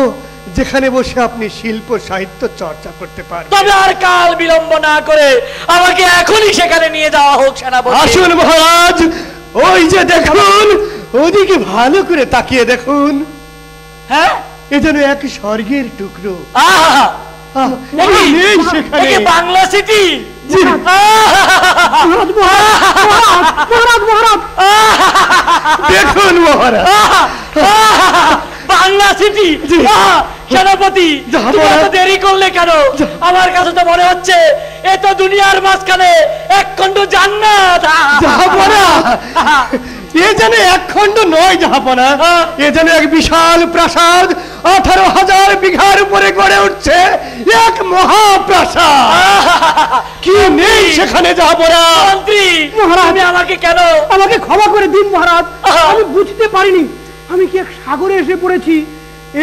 যেখানে বসে আপনি শিল্প সাহিত্য চর্চা করতে পারেন। তবে আর কাল বিলম্ব না করে আমাকে এখনই সেখানে নিয়ে যাওয়া হোক সেনাপতি। আসুন মহারাজ, ওই যে দেখুন, ওদিকে ভালো করে তাকিয়ে দেখুন। হ্যাঁ, এ যেন এক স্বর্গের টুকরো। বাংলা সিটি। দেখুন মহারাজ, বাংলা সিটি। সেনাপতি, দেরি করলে কেন? আমার কাছে তো মনে হচ্ছে এ তো দুনিয়ার মাঝখানে এক খণ্ড জান্নাত। এ যেন এক খণ্ড নয় জাহাপনা, এ যেন এক বিশাল প্রাসাদ। 18,000 বিঘার উপরে গড়ে উঠছে এক মহাপ্রাসাদ। কি নেই সেখানে জাহাপনা? মন্ত্রী মহারাজ, আমাকে কেন? আমাকে ক্ষমা করে দিন মহারাজ, আমি বুঝতে পারিনি। আমি কি এক সাগরে এসে পড়েছি?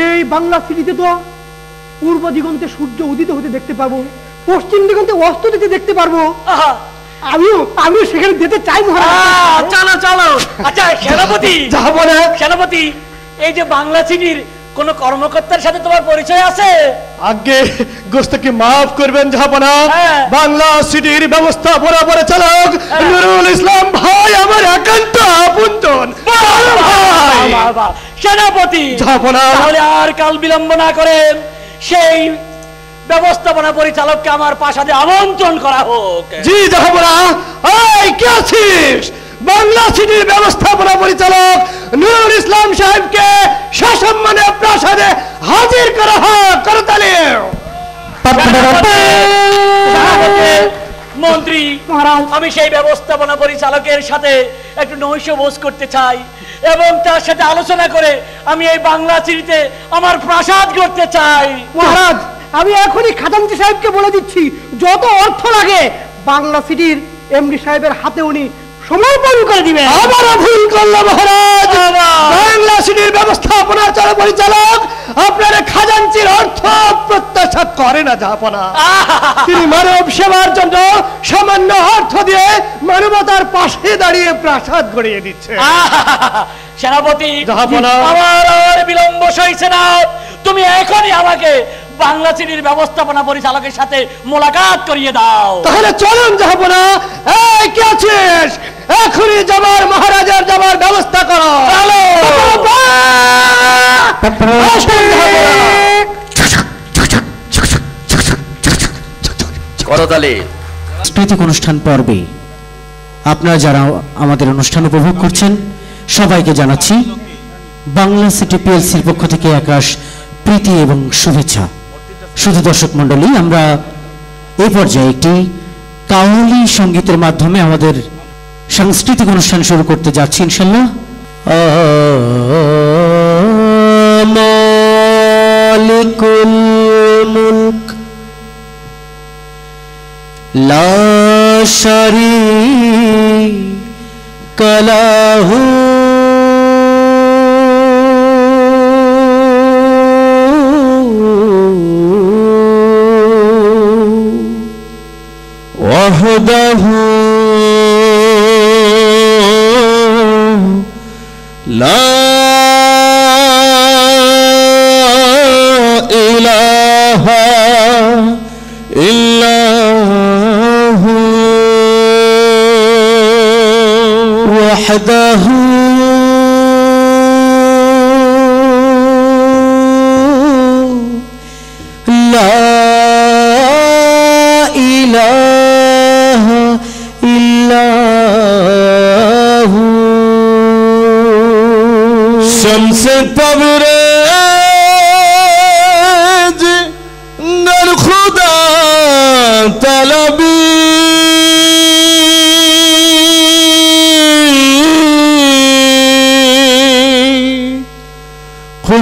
এই বাংলা সিটিতে তো পূর্ব দিগন্তে সূর্য উদিত হতে দেখতে পাবো, পশ্চিম দিগন্তে অস্ত যেতে দেখতে পারবো। আমিও সেখানে যেতে চাই মহারাজ। চলো চলো। আচ্ছা সেনাপতি, সেনাপতি, এই যে বাংলা সিটির কোন কর্মকর্তার সাথে তোমার পরিচয় আছে? আগে গোস্তাকে মাফ করবেন জাহাপনা, বাংলা সিটির ব্যবস্থাপনা পরিচালক নুরুল ইসলাম ভাই আমার একান্ত আপনজন। সেনাপতি, তাহলে আর কাল বিলম্ব না করে সেই ব্যবস্থাপনা পরিচালককে আমার প্রাসাদে আমন্ত্রণ করা হোক। জি জাহাপনা। এই কে আছিস? বাংলা সিটির ব্যবস্থাপনা পরিচালক নুরুল ইসলাম সাহেবকে সসম্মানে প্রাসাদে হাজির করা হোক। করতালি। মন্ত্রী মহারাজ, আমি সেই ব্যবস্থাপনা পরিচালকের সাথে একটু নৈশভোজ করতে চাই এবং তার সাথে আলোচনা করে আমি এই বাংলা সিটিতে আমার প্রাসাদ করতে চাই। মহারাজ, আমি এখনই খাজাঞ্চি সাহেবকে বলে দিচ্ছি, যত অর্থ লাগে বাংলা সিটির এমডি সাহেবের হাতে উনি সমর্পণ করে দিবেন। আবারও ভুল করলো মহারাজ। বাংলা সিটির ব্যবস্থাপনা পরিচালক আপনার খাজাঞ্চির অর্থ প্রত্যাশা করে না জাহাপনা। তিনি মানব সেবার জন্য সামান্য অর্থ দিয়ে মানবতার পাশে দাঁড়িয়ে প্রাসাদ গড়িয়ে দিচ্ছে। সেনাপতি, আমার আর বিলম্ব সইছে না। তুমি এখনই আমাকে বাংলা সিটির ব্যবস্থাপনা পরিচালকের সাথে মোলাকাত করিয়ে দাও। তাহলে চলুন জাহাপনা। এই কে আছিস? এখনই যাবার মহারাজার যাবার ব্যবস্থা করো। চলো। করতালি। সাংস্কৃতিক অনুষ্ঠান পর্বে আপনারা যারা আমাদের অনুষ্ঠান উপভোগ করছেন সবাইকে জানাচ্ছি বাংলা সিটি পিএলসির পক্ষ থেকে আকাশ প্রীতি এবং শুভেচ্ছা। শুধু দর্শক মণ্ডলী, আমরা এই পর্যায়ে একটি কাওয়ালি সঙ্গীতের মাধ্যমে আমাদের সাংস্কৃতিক অনুষ্ঠান শুরু করতে যাচ্ছি ইনশাল্লাহ। মালিকুল মুলক লা শারীকা লাহু ওয়াহদাহু লা ইলাহা ইল্লাহু ওয়াহদাহু লা ইলাহা ইল্লাহু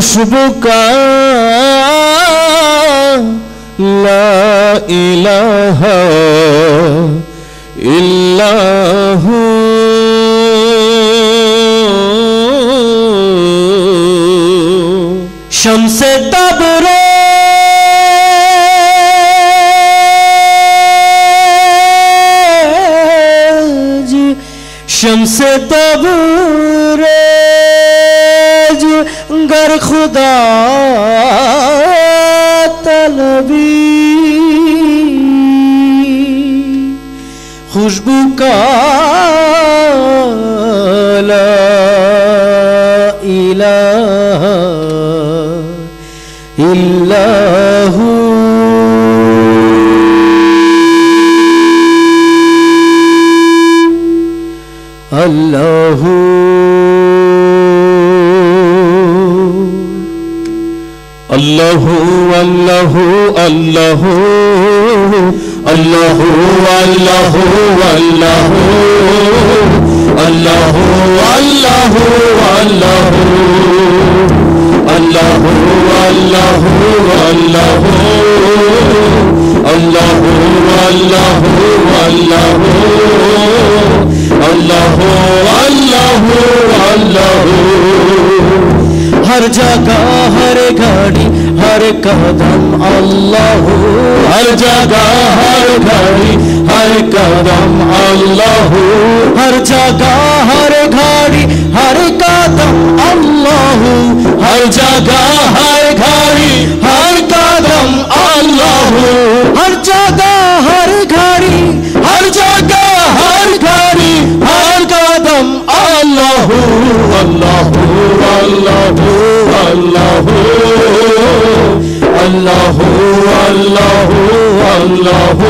खुशबू का ला इलाहा इल्लाहु शम्से तबरेज शम्से तबरेज गर खुदा तलबी खुशबू का ला इलाहा इल्लाहु अल्लाहु अल्लाहु अल्लाहु अल्लाहु अल्लाहु अल्लाहु अल्लाहु अल्लाहु अल्लाहु अल्लाहु अल्लाहु अल्लाहु अल्लाहु अल्लाहु अल्लाहु अल्लाहु अल्लाहु अल्लाहु अल्लाहु हर जगह हर घड़ी हर कदम अल्लाहु हर जगह हर घड़ी हर कदम अल्लाहु हर जगह हर घड़ी हर कदम अल्लाहु हर जगह हर घड़ी हर कदम अल्लाहु हर जगह हर घड़ी हर जगह हर घड़ी हर कदम अल्लाहु अल्लाहु अल्लाहु अल्लाहु अल्लाहु अल्लाहु अल्लाहु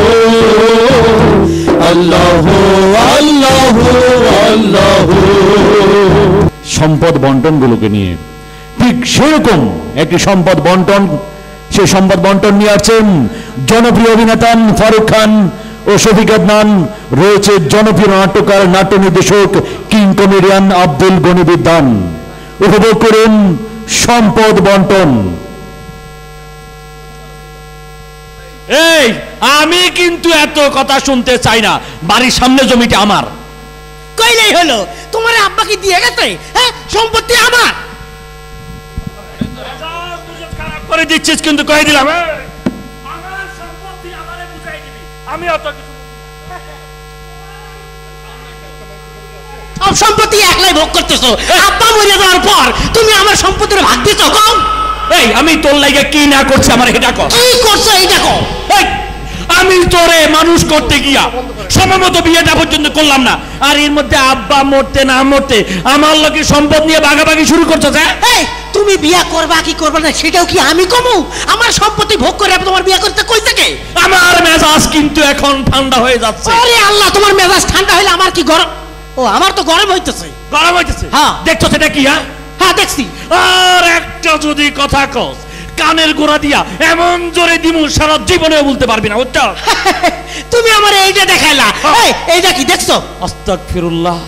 अल्लाहु अल्लाहु अल्लाहु সম্পদ বন্টনগুলোকে নিয়ে ঠিক সেরকম একটি সম্পদ বন্টন সেই সম্পদ বন্টন নিয়ে আসছেন জনপ্রিয় অভিনেতা ফারুক খান ও শফিক আদনান রয়েছে জনপ্রিয় নাট্যকার নাট্য নির্দেশক কিং কমেডিয়ান আব্দুল গনি বিদ্বান উপভোগ করুন সম্পদ বন্টন এই আমি কিন্তু এত কথা শুনতে চাই না বাড়ির সামনে জমিটা আমার কইলেই হলো তোমার আব্বা কি দিয়ে গেছে হ্যাঁ সম্পত্তি আমার খারাপ করে দিচ্ছিস কিন্তু কই দিলাম আমার সম্পত্তি আমারে বুঝাই দিবি আমি অত কিছু সব সম্পত্তি একলাই ভোগ করতেছো আব্বা মরে যাওয়ার পর তুমি আমার সম্পত্তির ভাগ দিছো কম এই আমি তোর লাগা কি না করছি আমার এটা কর কি করছো এইটা কও এই আমি তোরে মানুষ করতে গিয়া সময়মতো বিয়েটা পর্যন্ত করলাম না আর এর মধ্যে আব্বা মরতে না মরতে আমার লোকের সম্পদ নিয়ে ভাগাভাগি শুরু করছো এই তুমি বিয়ে করবা কি করবা না সেটাও কি আমি কমু আমার সম্পত্তি ভোগ করে তোমার বিয়ে করতে কই থেকে আমার মেজাজ কিন্তু এখন ঠান্ডা হয়ে যাচ্ছে আরে আল্লাহ তোমার মেজাজ ঠান্ডা হইলে আমার কি গরম ও আমার তো গরম হইতেছে হ্যাঁ দেখছো সেটা কি হ্যাঁ হ্যাঁ দেখছি আর একটা যদি কথা কস কানের গোড়া দিয়া এমন জোরে দিমু সারা জীবনেও বলতে পারবি না বুঝছো তুমি আমার এইটা দেখাইলা এইটা কি দেখছো আস্তাগফিরুল্লাহ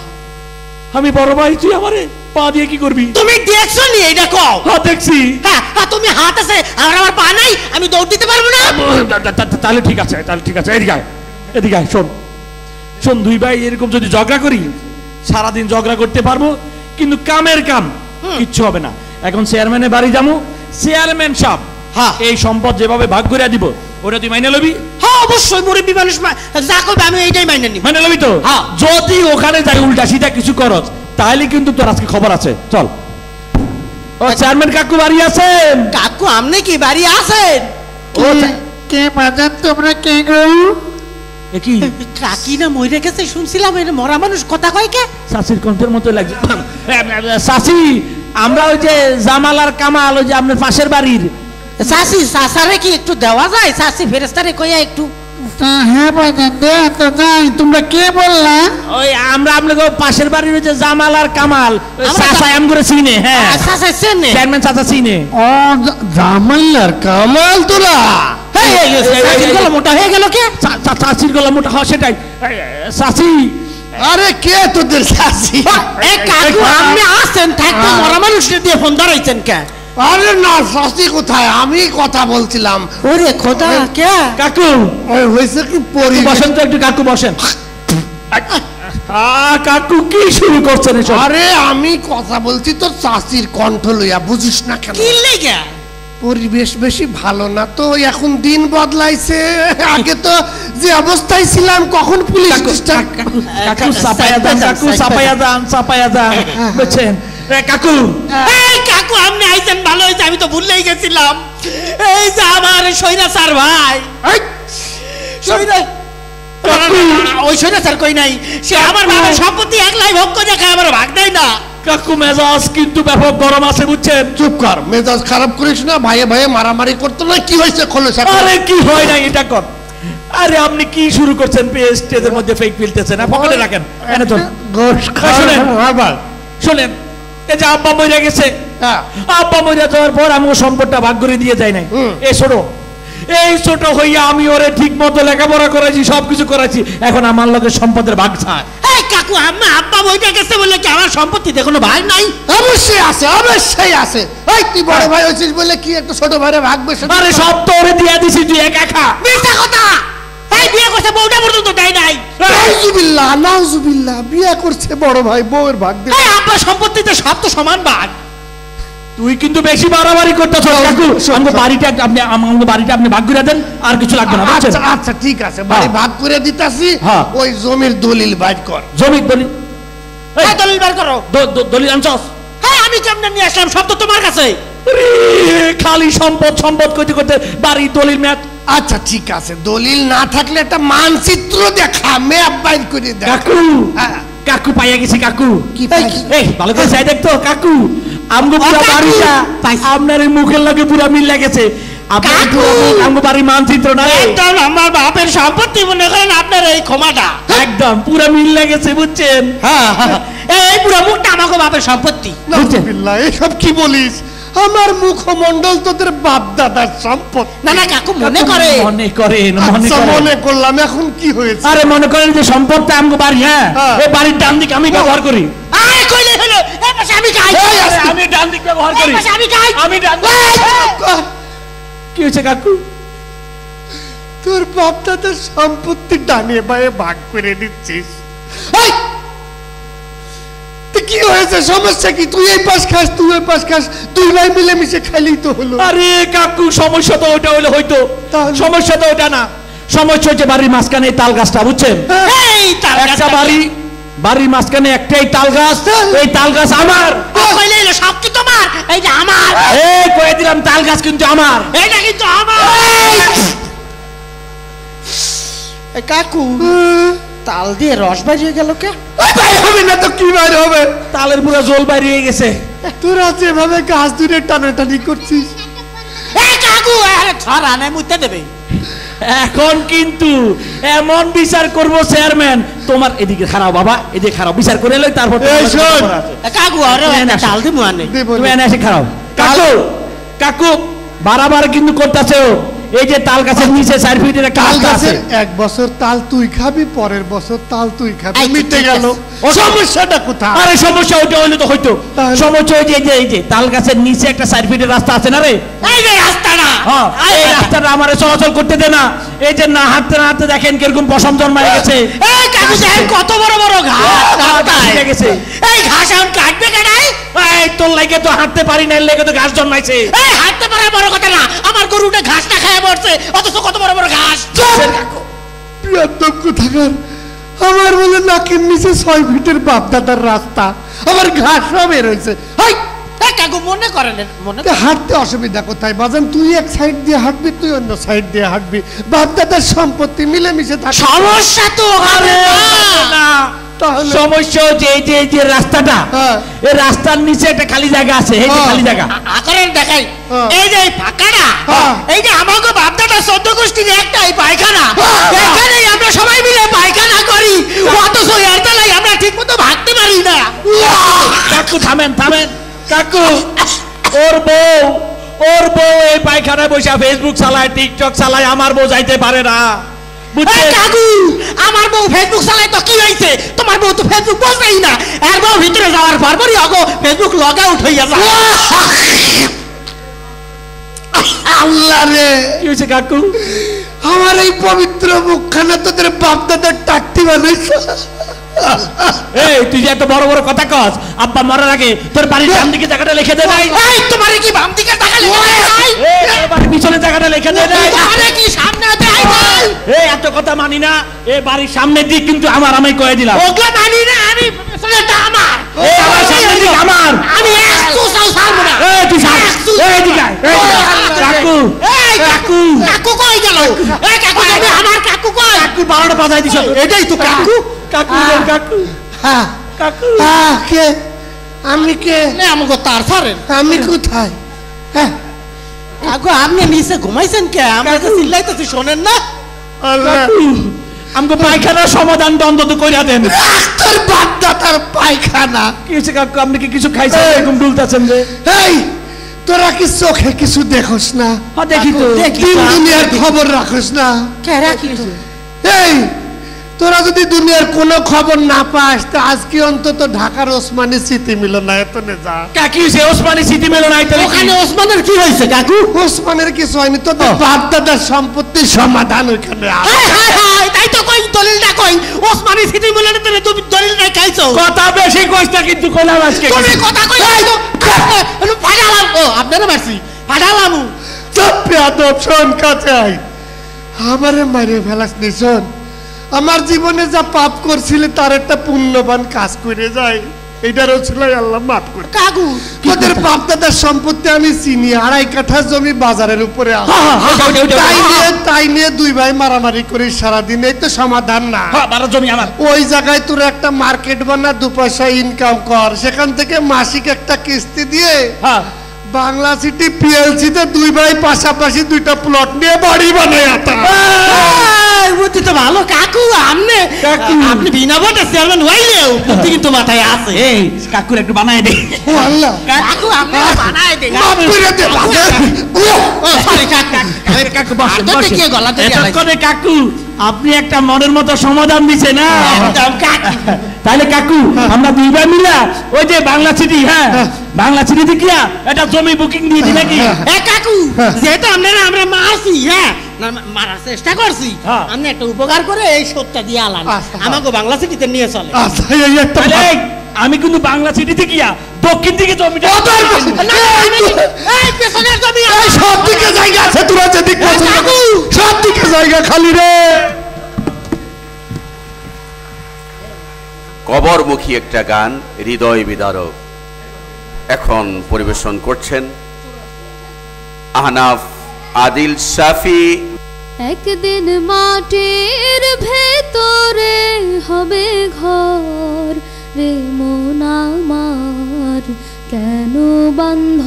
আমি বড় ভাই তুই আমারে পা দিয়ে কি করবি তুমি দেখছো নি এইটা কও হ্যাঁ দেখছি হ্যাঁ তুমি হাত আছে আর আমার পা নাই আমি দৌড় দিতে পারবো না তাহলে ঠিক আছে এদিকে আয় শোন দুই ভাই এরকম যদি ঝগড়া করি সারাদিন ঝগড়া করতে পারবো কিন্তু কামের কাম কিচ্ছু হবে না এখন চেয়ারম্যানের বাড়ি যাবো চেয়ারম্যান সাহেব হ্যাঁ এই সম্পদ যেভাবে ভাগ করে দিব ওটা তুই মাইনে লবি হ্যাঁ অবশ্যই মুরব্বি মানুষ যা করবে আমি এইটাই মাইনে নিব মাইনে লবি তো হ্যাঁ যদি ওখানে যাই উল্টা সিধা কিছু করছ তাহলে কিন্তু তোর আজকে খবর আছে চল ও চেয়ারম্যান কাকু বাড়ি আছেন কাকু আপনি কি বাড়ি আছেন ও কে বাজার তোমরা কে গো কি কাকি না মরে গেছে শুনছিলাম এর মরা মানুষ কথা কয় কে শাশির কণ্ঠের মতো লাগছে শাশি আমরা ওই যে জামাল আর কামাল ওই যে আপনার পাশের বাড়ির শাশি শাসারে কি একটু দেওয়া যায় শাশি ফেরেস্তারে কইয়া একটু হ্যাঁ বাজার দে তো যাই তোমরা কে বললা ওই আমরা আপনাকে পাশের বাড়ির ওই যে জামাল আর কামাল চাচা এম করে চিনে হ্যাঁ চাচা চিনে চেয়ারম্যান চাচা চিনে ও জামাল আর কামাল তোরা মোটা হয়ে গেল কে চাচির গলা মোটা হয় সেটাই চাচি আরে কে তোদের শাশি এই কাকু আপনি আসেন থাকতে মরা মানুষের দিয়ে ফোন ধরাইছেন কে আরে না শাস্তি কোথায়, আমি কথা বলছিলাম। ওরে খোদা কে কাকু ওই হয়েছে কি বসেন তো একটু, কাকু বসেন। কাকু কি শুরু করছেন এসব? আরে আমি কথা বলছি তো চাষির কণ্ঠ লইয়া, বুঝিস না কেন? কি লেগে? পরিবেশ বেশি ভালো না তো, এখন দিন বদলাইছে। আগে তো যে অবস্থায় ছিলাম, কখন পুলিশ কাকু চাপায়া যান, কাকু চাপায়া যান, চাপায়া যান, বুঝছেন? কাকু এই কাকু আপনি আইছেন, ভালো হয়েছে, আমি তো ভুললেই গেছিলাম। এই যে আমার সৈরাচার ভাই, ওই সৈরাচার কই নাই, সে আমার বাবার সম্পত্তি একলাই ভোগ করে খায়, আমার ভাগ দেয় না। কাকু মেজাজ কিন্তু ব্যাপক গরম আছে, বুঝছেন? চুপ কর, মেজাজ খারাপ করিস না। ভাইয়ে ভাইয়ে মারামারি করতো না, কি হয়েছে খোলো। আরে কি হয় না এটা কর। আরে আপনি কি শুরু করছেন? স্টেজের মধ্যে ফেক ফেলতেছেন, পকেটে রাখেন। এনে তো শোনেন, এই যে আব্বা মরে গেছে, আব্বা মরে যাওয়ার পর আমি সম্পদটা ভাগ করে দিয়ে যাই নাই। এই ছোট হইয়া আমি ওরে ঠিক মতো লেখাপড়া করাইছি, সবকিছু করাইছি, এখন আমার লোকের সম্পদের ভাগ চায়। এই কাকু আমার আব্বা মরে গেছে বলে কি আমার সম্পত্তিতে কোনো ভাগ নাই? অবশ্যই আছে, অবশ্যই আছে। এই তুই বড় ভাই হয়েছিস বলে কি একটা ছোট ভাইরে ভাগ বেশি? আরে সব তো ওরে দিয়ে দিছি, তুই একা খা। মিথ্যা কথা, এই বিয়ে করছে বউটা পর্যন্ত দেয় নাই। নাউজুবিল্লাহ, নাউজুবিল্লাহ, বিয়ে করছে বড় ভাই, বউয়ের ভাগ দেবে। এই আব্বা সম্পত্তিতে সব তো সমান ভাগ। তুই কিন্তু বেশি বাড়াবাড়ি করতেছ কাকু। আমাকে বাড়িটা আপনি, আমাকে বাড়িটা আপনি ভাগ করে দেন, আর কিছু লাগবে না। আচ্ছা আচ্ছা ঠিক আছে, বাড়ি ভাগ করে দিতাছি। ওই জমির দলিল বাইর কর। জমির দলিল? এই দলিল বাইর করো। দলিল আনছস? হ্যাঁ আমি কেমনে নিয়ে আসলাম, সব তো তোমার কাছে। খালি সম্পদ সম্পদ করতে করতে বাড়ি দলিল ম্যাপ। আচ্ছা ঠিক আছে, দলিল না থাকলে একটা মানচিত্র দেখা, ম্যাপ বাইর করে দেখ। কাকু কাকু পাইয়া গেছি কাকু। কি এই ভালো করে যাই দেখতো কাকু, আমগো পুরো বাড়িটা আপনার মুখের লাগে পুরো মিল লাগেছে। আপনার পুরো আমগো বাড়ির মানচিত্র না, একদম আমার বাপের সম্পত্তি মনে করেন আপনার এই ক্ষমাটা, একদম পুরো মিল লাগেছে, বুঝছেন? হ্যাঁ এই পুরো মুখটা আমাকে বাপের সম্পত্তি। নাউজুবিল্লাহ, এসব কি বলিস? আমার মুখমণ্ডল তোদের বাপ দাদার সম্পদ। না না কাকু মনে করে, মনে করেন, মনে করলাম। এখন কি হয়েছে? আরে মনে করেন যে সম্পদটা আমগো বাড়ি, হ্যাঁ এই বাড়ির ডান দিক আমি ব্যবহার করি। আরে কইলে হলো এই পাশে আমি খাই, আমি ডান দিক ব্যবহার করি, এই পাশে আমি খাই, আমি ডান দিক। কি হয়েছে কাকু? তোর বাপ দাদার সম্পত্তি ডানে বায়ে ভাগ করে দিচ্ছিস। কি হয়েছে, সমস্যা কি? তুই এই পাশ খাস, তুই ওই পাশ খাস, দুই ভাই মিলে মিশে খাইলেই তো হলো। আরে কাকু সমস্যা তো ওটা হলে হয়তো, সমস্যা তো ওটা না। সমস্যা হচ্ছে বাড়ির মাঝখানে তাল গাছটা, বুঝছেন? এই তাল গাছটা বাড়ির মাঝখানে একটাই তাল গাছ, এই তাল গাছ আমার। কইলে হলো সব কি তোমার? এইটা আমার। এই কয়ে দিলাম তাল গাছ কিন্তু আমার, এইটা কিন্তু আমার। এই কাকু তাল দিয়ে রস বাইরে গেল কে? হবে না তো কি বাইরে হবে? তালের পুরো জল বাইরে গেছে। তোরা যেভাবে গাছ দূরে টানাটানি করছিস। এই কাকু আরে ছড়া নাই মুতে দেবে। এখন কিন্তু এমন বিচার করবো চেয়ারম্যান, তোমার এদিকে খারাপ বাবা, এদিকে খারাপ বিচার করে লই, তারপর কাকু আরে তাল দিব আনে, তুমি এনে এসে খারাপ। কাকু কাকু বারবার কিন্তু করতেছে, এই যে তাল গাছের নিচে 4 ফিটের একটা রাস্তা আছে, এক বছর তাল তুই খাবি, পরের বছর তাল তুই খাবি, মিটে গেল। সমস্যাটা কোথায়? আরে সমস্যা ওইটা হইলে তো হইতো। সমস্যা ওই যে এই যে তাল গাছের নিচে একটা 4 ফিটের রাস্তা আছে না রে, এই যে রাস্তাটা, হ্যাঁ এই রাস্তাটা আমারে চলাচল করতে দে না। এই যে না হাঁটতে না হাঁটতে দেখেন কিরকম পশম জন্মায় গেছে। এই কাকু দেখেন কত বড় বড় ঘাস হয়ে গেছে। এই ঘাস এখন কাটবে কেনাই? এই তোর লাগে তো হাঁটতে পারি না, লেগে তো ঘাস জন্মাইছে। এই হাঁটতে পারা বড় কথা না, আমার গরুটা ঘাসটা খেয়ে মরছে, অথচ কত বড় বড় ঘাস। আমার বলে নাকের নিচে 6 ফিটের বাপ দাদার রাস্তা, আমার ঘাসও বের হয়েছে। কাকু মনে করেন, মনে হাঁটতে অসুবিধা কোথায় বাজান? তুই এক সাইড দিয়ে হাঁটবি, তুই অন্য সাইড দিয়ে হাঁটবি, বাপ দাদার সম্পত্তি মিলেমিশে থাকে। সমস্যা তো হবে না। সমস্যা হচ্ছে এই যে এই যে রাস্তাটা, এই রাস্তার নিচে একটা খালি জায়গা আছে, এই যে খালি জায়গা আকারের দেখাই, এই যে ফাঁকাটা, এই যে আমাকে বাপ দাদা 14 গোষ্ঠীর একটাই পায়খানা, এখানেই আমরা সবাই মিলে পায়খানা করি, অথচ এর তলায় আমরা ঠিক মতো ভাগতে পারি না। কাকু থামেন থামেন কাকু, ওর বউ এই পায়খানায় বসে ফেসবুক চালায়, টিকটক চালায়, আমার বউ যাইতে পারে না, বুঝছেন? কাকু আমার বউ ফেসবুক চালায় তো কি হইছে? তোমার বউ তো ফেসবুক বলছেই না, এর বউ ভিতরে যাওয়ার পরপরই আগো ফেসবুক লগ আউট হইয়া যায়। আল্লাহ রে, কি হয়েছে কাকু? আমার এই পবিত্র মুখখানা তোদের বাপ দাদার টাকটি বানাইছে। এই তুই যে এত বড় বড় কথা কস, আব্বা মরার আগে তোর বাড়ির ডান দিকে জায়গাটা লিখে দে নাই? এই তোমারে কি বাম দিকে টাকা লিখে দেয় নাই? এই তোর বাড়ির পিছনে জায়গাটা লিখে দে নাই? আরে কি সামনে দেয় নাই? এই এত কথা মানি না, এই বাড়ির সামনের দিক কিন্তু আমার, আমি কয়ে দিলাম। ওগলা মানি না, আমি পেছনেরটা আমার। এই আমার সামনের দিক আমার। আমি একটু ছাড়বো না। এই তুই ছাড়, এই দিকে আয়। কাকু, এই কাকু, কাকু কই গেল? এই কাকু যাবে, আমার কাকু কই? কাকু 12টা বাজাই দিছ। এটাই তো কাকু। কাকু, কাকু, হ্যাঁ কাকু। কে? আমি কে? না আমাকে তার ছাড়েন। আমি কোথায়? হ্যাঁ কাকু আপনি নিচে ঘুমাইছেন কে? আমাকে চিল্লাইতেছি শোনেন না? কাকু, আমাকে পায়খানার সমাধান অন্তত কইরা দেন। তোর বাপ দাদার পায়খানা। কি হয়েছে কাকু, আপনি কি কিছু খাইছেন এরকম ডুলতাছেন যে? এই তোরা কি চোখে কিছু দেখোস না? হ্যাঁ দেখি তো। দিন দুনিয়ার খবর রাখোস না? কে রাখি তো? এই তোরা যদি দুনিয়ার কোনো খবর না পাস তা আজকে অন্তত ঢাকার ওসমানী স্মৃতি মিলনায়তনে যা। কাকি হইছে ওসমানী স্মৃতি মিলনায়তনে? ওখানে ওসমানের কি হয়েছে কাকু? ওসমানের কিছু হয়নি, তোদের বাপ দাদার সম্পত্তির সমাধান ওইখানে আছে। তাই তো কই, দলিলটা কই? ওসমানী স্মৃতি মিলনায়তনে তুমি দলিলটা খাইছো? কথা বেশি কইছ না কিন্তু কইলাম আজকে। তুমি কথা কই তো ফাটালাম। ও আপনারা মারছি, ফাটালাম। চুপ বেয়াদব, শোন কাছে আই। আমারে মারে ফেলাস নি, শোন। আমার জীবনে যা পাপ করছিলে তার একটা পুণ্যবান কাজ করে যায়, এইটারও ছিল আল্লাহ মাফ করে। কাকু তোদের বাপ দাদার সম্পত্তি আমি চিনি, 2.5 কাঠা জমি বাজারের উপরে আছে। তাই নিয়ে দুই ভাই মারামারি করি সারাদিন, এই তো সমাধান না। জমি আমার। ওই জায়গায় তোর একটা মার্কেট বানা, 2 পয়সা ইনকাম কর, সেখান থেকে মাসিক একটা কিস্তি দিয়ে বাংলা সিটি পিএলসি তে দুই ভাই পাশাপাশি 2টা প্লট নিয়ে বাড়ি বানায় আতা। বুদ্ধি তো ভালো কাকু। আপনি বিনা ভোটে চেয়ারম্যান হইলেও বুদ্ধি কিন্তু মাথায় আছে। এই কাকুর একটু বানায় দে। ও আল্লাহ, কাকু আপনি বানায় দেন। মাফ করে দে বাবা। ও সরি কাকু, কাকু বসে আর তো বসে। কে গলা দিয়ে এতক্ষণে কাকু আপনি একটা মনের মতো সমাধান দিছে না? তাহলে কাকু আমরা দুই ভাই মিলা ওই যে বাংলা সিটি, হ্যাঁ বাংলা সিটিতে গিয়া একটা জমি বুকিং দিয়ে দিই নাকি? এ কাকু যেটা আমরা মারছি, হ্যাঁ মারার চেষ্টা করছি, আপনি একটা উপকার করে এই সত্যটা দিয়ে আলান, আমাকে বাংলা সিটিতে নিয়ে চলে। তাহলে আমি কিন্তু বাংলা সিটিতে গিয়া দক্ষিণ দিকে জমিটা পেছনের জমি সব দিকে জায়গা আছে, তোরা যেদিক সব দিকে জায়গা খালি রে। কবরমুখী একটা গান, হৃদয় বিদারক, এখন পরিবেশন করছেন আহনাফ আদিল শাফি। একদিন মাটির ভেতরে হবে ঘর রে মন আমার, কেন বান্ধ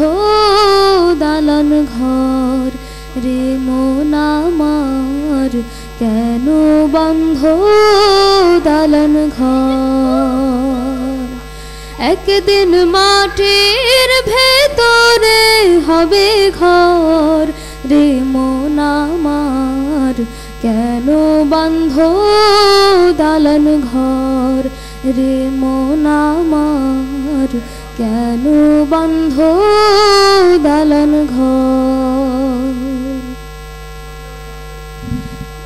দালান ঘর রে মন আমার, কেন বান্ধ দালান ঘর। একদিন মাটির ভেতরে হবে ঘর রে মন আমার, কেন বান্ধ দালান ঘর রে মন আমার, কেন বান্ধ দালান ঘর।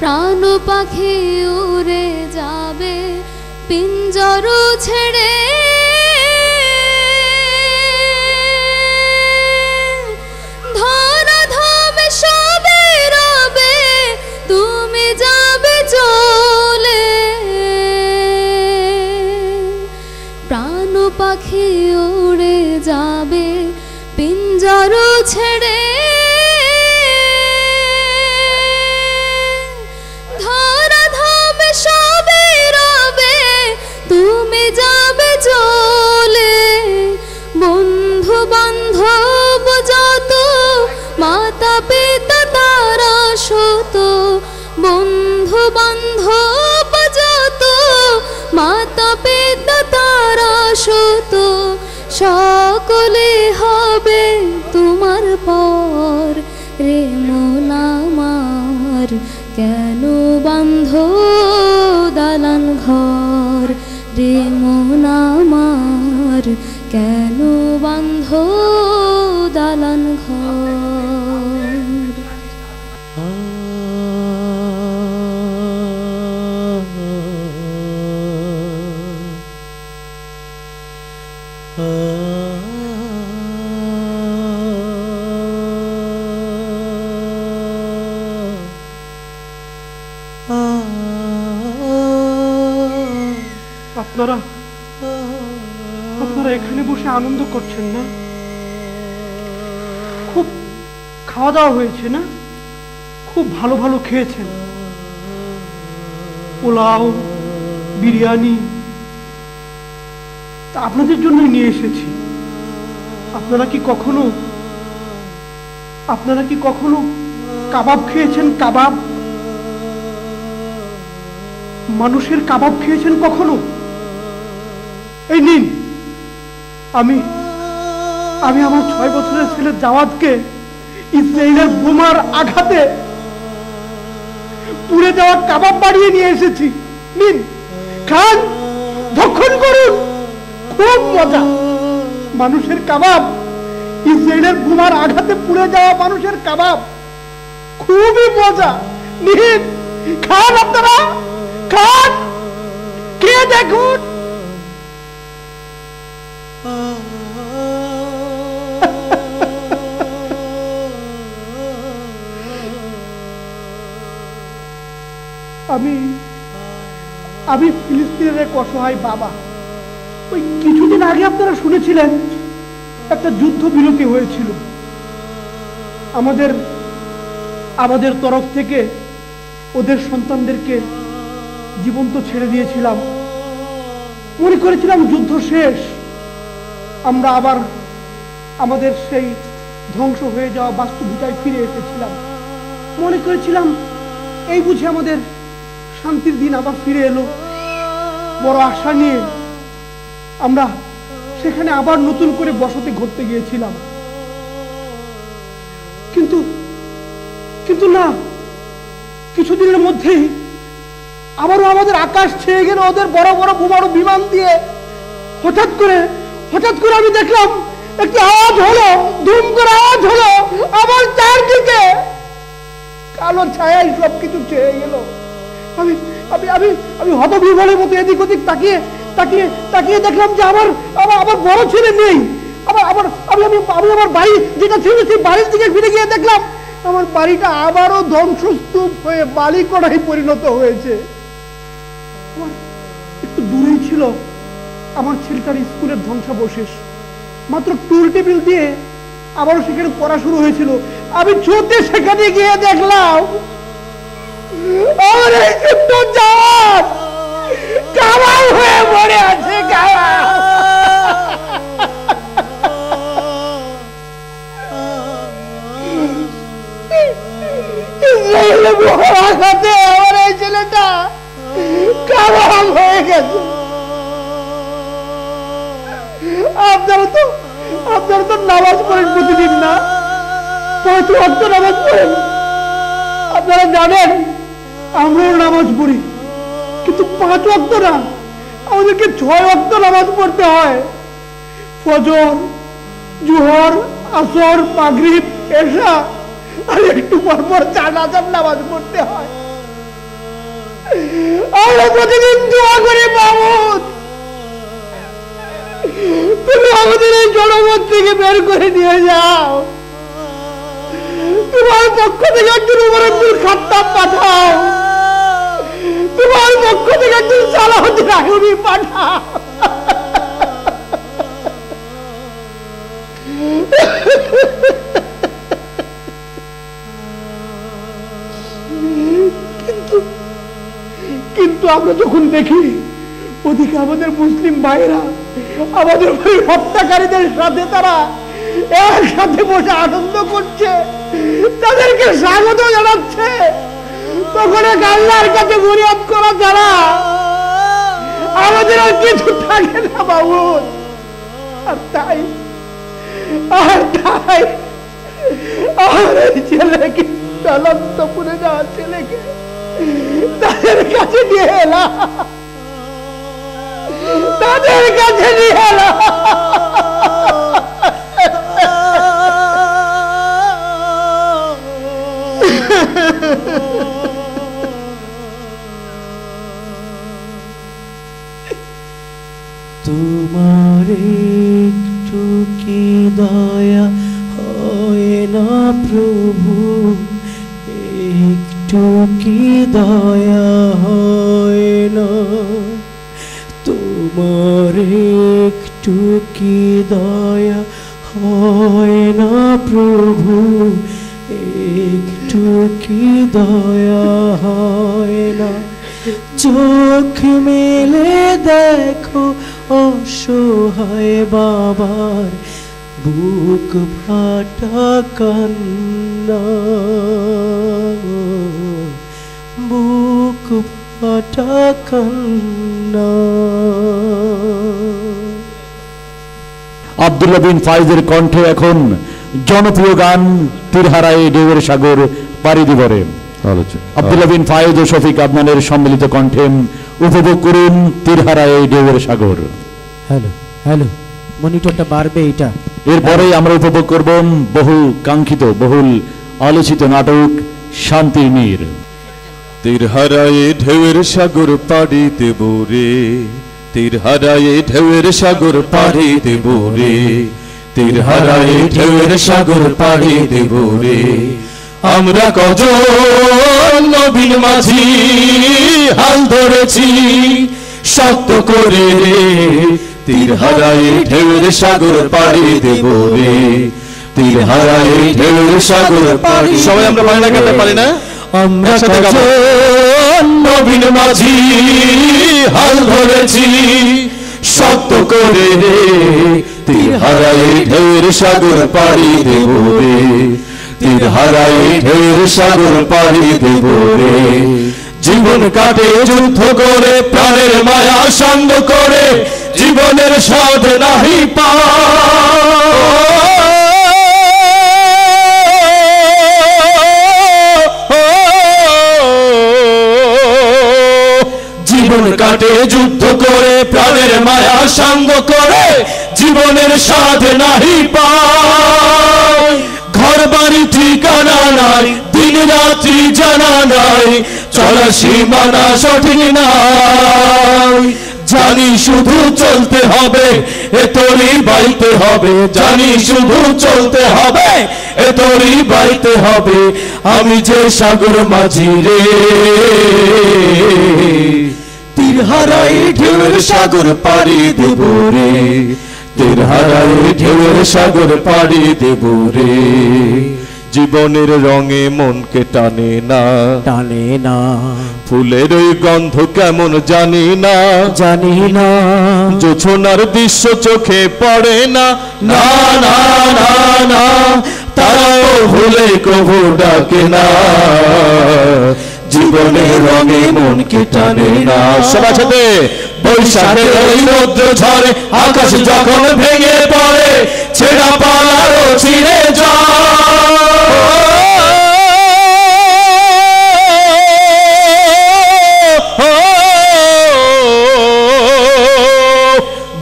প্রাণ পাখি উড়ে যাবে পিঞ্জর ছেড়ে, ধরাধাম সবে রবে তুমি যাবে চলে। প্রাণ পাখি উড়ে যাবে পিঞ্জর ছেড়ে, ধরাধাম সবে রবে তুমি যাবে চলে। বন্ধু বান্ধব যত মাতা পিতা তারা শত, বন্ধু বান্ধব যত মাতা পিতা তারা শত, সকলে হবে তোমার পর রে মন আমার, কেন বান্ধ দালান ঘর রে মন আমার, কেন বান্ধ দালান ঘর। আপনারা এখানে বসে আনন্দ করছেন না? খুব খাওয়া দাওয়া হয়েছে না? খুব ভালো ভালো খেয়েছেন, পোলাও, বিরিয়ানি। তা আপনাদের জন্যই নিয়ে এসেছি। আপনারা কি কখনো কাবাব খেয়েছেন? কাবাব, মানুষের কাবাব খেয়েছেন কখনো? এই নিন, আমি আমার 6 বছরের ছেলে জাওয়াদকে ইসরায়েলের বোমার আঘাতে পুড়ে যাওয়া কাবাব বাড়িয়ে নিয়ে এসেছি। নিন, খান, ভক্ষণ করুন, খুব মজা। মানুষের কাবাব, ইসরায়েলের বোমার আঘাতে পুড়ে যাওয়া মানুষের কাবাব, খুবই মজা। নিন, খান, আপনারা খান, খেয়ে দেখুন। আমি ফিলিস্তিনের এক অসহায় বাবা। ওই কিছুদিন আগে আপনারা শুনেছিলেন একটা যুদ্ধ বিরতি হয়েছিল। আমাদের তরফ থেকে ওদের সন্তানদেরকে জীবন্ত ছেড়ে দিয়েছিলাম। মনে করেছিলাম যুদ্ধ শেষ, আমরা আবার আমাদের সেই ধ্বংস হয়ে যাওয়া বাস্তুভিটায় ফিরে এসেছিলাম। মনে করেছিলাম এই বুঝে আমাদের শান্তির দিন আবার ফিরে এলো। বড় আশা নিয়ে আমরা সেখানে আবার নতুন করে বসতি করতে গিয়েছিলাম। কিন্তু না, কিছুদিনের মধ্যেই আবারও আমাদের আকাশ ছেয়ে গেল ওদের বড় বড় বোমারু বিমান দিয়ে। হঠাৎ করে আমি দেখলাম একটি আওয়াজ হলো, ধুম করে আওয়াজ হলো। আমার চারদিকে কালো ছায়ায় সবকিছু ছেয়ে গেল। আমি হতবিহ্বলের মতো এদিক ওদিক তাকিয়ে দেখলাম যে আমার বড় ছেলে নেই। আমি আমার বাড়ি যেটা ছিল সেই বাড়ির দিকে ফিরে গিয়ে দেখলাম আমার বাড়িটা আবারও ধ্বংসস্তূপ হয়ে বালি কড়াই পরিণত হয়েছে। একটু দূরেই ছিল আমার ছেলেটার স্কুলের ধ্বংসাবশেষ। মাত্র টুল টেবিল দিয়ে আবারও সেখানে পড়া শুরু হয়েছিল। আমি ছুটে সেখানে গিয়ে দেখলাম আমার এই ছোট্ট জাওয়াদ কাবাব হয়ে পড়ে আছে। আমার এই ছেলেটা কাবাব হয়ে গেছে। আপনারা তো নামাজ পড়েন প্রতিদিন না? 5 ওয়াক্ত নামাজ পড়েন। আপনারা জানেন আমরাও নামাজ পড়ি, কিন্তু 5 ওয়াক্ত না, আমাদেরকে 6 ওয়াক্ত নামাজ পড়তে হয়। ফজর, জোহর, আসর, মাগরিব, এশা, আর একটু পর জানাজার নামাজ পড়তে হয়। আমরা প্রতিদিন দোয়া করি, মাহমুদ তুমি আমাদের এই জনপদ থেকে বের করে নিয়ে যাও। তোমার পক্ষ থেকে একজন উমর আব্দুল খাত্তাব পাঠাও, তোমার পক্ষ থেকে একজন সালাউদ্দিন আইয়ুবী পাঠাও। কিন্তু আমরা যখন দেখি ওদিকে আমাদের মুসলিম ভাইরা আমাদের ওই হত্যাকারীদের সাথে তারা একসাথে বসে আনন্দ করছে, তাদেরকে স্বাগত জানাচ্ছে, তখন আল্লাহর কাছে ফরিয়াদ করা ছাড়া আমাদের আর কিছু থাকে না বাবু। আর তাই আমার এই ছেলেকে চলন্ত পুড়ে যাওয়া ছেলেকে তাদের কাছে নিয়ে এলাম, তাদের কাছে নিয়ে এলাম। তোমার একটু কি দয়া হয় না প্রভু, একটু কি দয়া হয় না, তোমার একটু কি দয়া হয় না প্রভু, একটু কি দয়া হয় না। চোখ মেলে দেখো অসহায় বাবার বুক ফাটা কান্না, বুক ফাটা কান্না। আব্দুল্লাহ বিন ফাইজের কণ্ঠে এখন জনপ্রিয় গান তীরহারায় ঢেউয়ের সাগর পাড়ি দিবরে। আব্দুল্লাহ বিন ফাইজ ও শফিক আদনানের সম্মিলিত কণ্ঠে উপভোগ করুন তীরহারায় ঢেউয়ের সাগর। হ্যালো হ্যালো, মনিটরটা বাড়বে এটা। এরপরেই আমরা উপভোগ করব বহু কাঙ্ক্ষিত বহুল আলোচিত নাটক শান্তির নীর। তীরহারায় ঢেউয়ের সাগর পাড়ি দেব রে, তীরহারায় ঢেউয়ের সাগর পাড়ি দেব রে, তীরহারায় ঢেউয়ের সাগর পাড়ি দেব রে। আমরা কজন নবীন মাঝি হাল ধরেছি শক্ত করে রে, তীরহারায় ঢেউয়ের সাগর পাড়ি দেব রে, তীরহারায় ঢেউয়ের সাগর পাড়ি। সবাই আমরা বাংলা গানটা পারি না? আমরা কজন নবীন মাঝি হাল ধরেছি শক্ত করে রে, তীরহারায় ঢেউয়ের সাগর পাড়ি দেব রে, তীরহারায় ঢেউয়ের সাগর পাড়ি দেব রে। জীবন কাটে যুদ্ধ করে প্রাণের মায়া সঙ্গ করে, জীবনের স্বাদ নাহি জীবন কাটে যুদ্ধ করে প্রাণের মায়া সঙ্গ করে, জীবনের স্বাদ নাহি পায়। ঘর বাড়ি ঠিকানা নাই, দিন রাত্রি জানা নাই, চলা সীমানা সঠিক নাই। জানি শুধু চলতে হবে এ তোরই বাইতে হবে, জানি শুধু চলতে হবে এ তোরই বাইতে হবে। আমি যে সাগর মাঝি রে, তীরহারায় ঢেউয়ের সাগর পাড়ি দেব রে, তীরহারায় ঢেউয়ের সাগর পাড়ি দেব রে। জীবনের রঙে মনকে টানে না, টানে না, ফুলের ওই গন্ধ কেমন জানি না, জানি না, জোছনার দৃশ্য চোখে পড়ে না, না না না না, তারাও ভুলে কবু ডাকে না। জীবনের রঙে মনকে টানে না। সবার সাথে বৈশাখের ওই রৌদ্র ঝরে, আকাশ যখন ভেঙে পড়ে, ছেঁড়া পালারও ছিঁড়ে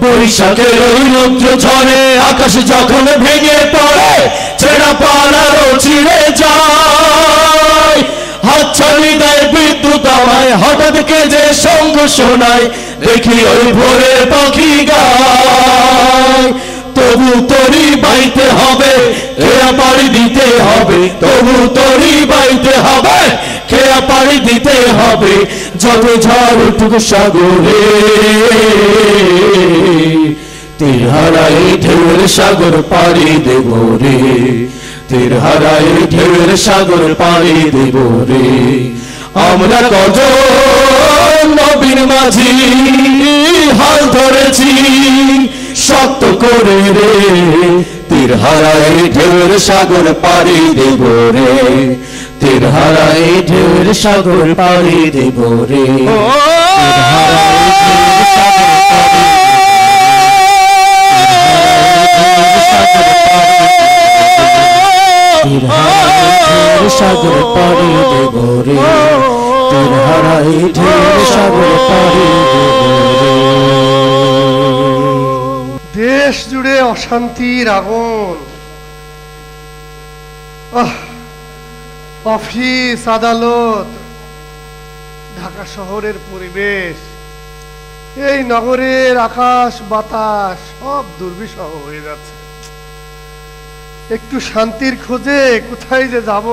বৈশাখের ওই রৌদ্র ঝরে, আকাশ যখন ভেঙে পড়ে, ছেঁড়া পালারও ছিঁড়ে যায়। হাতছানি দেয় বিদ্যুৎ আমায়, হঠাৎ কে যে সঙ্গ শোনায়, দেখি ওই ভোরের পাখি গায়। তবু তোরই বাইতে হবে, খেয়া পাড়ি দিতে হবে, তবু তোরই বাইতে হবে, খেয়া পাড়ি দিতে হবে। যত ঝড় উঠুক সাগরে, তীরহারায় ঢেউয়ের সাগর পাড়ি দেব রে, তীরহারায় ঢেউয়ের সাগর পাড়ি দেব রে। আমরা কজন নবীন মাঝি হাল ধরেছি শক্ত করে রে, তীরহারায় ঢেউয়ের সাগর পাড়ি দেব রে, তীরহারায় ঢেউয়ের সাগর পাড়ি দেব রে। সাগর পাড়ি দেব রে, তীরহারায় ঢেউয়ের সাগর পাড়ি দেব রে। দেশ জুড়ে অশান্তির আগুন, অফিস আদালত, ঢাকা শহরের পরিবেশ, এই নগরের আকাশ বাতাস সব দুর্বিষহ হয়ে যাচ্ছে। একটু শান্তির খোঁজে কোথায় যে যাব।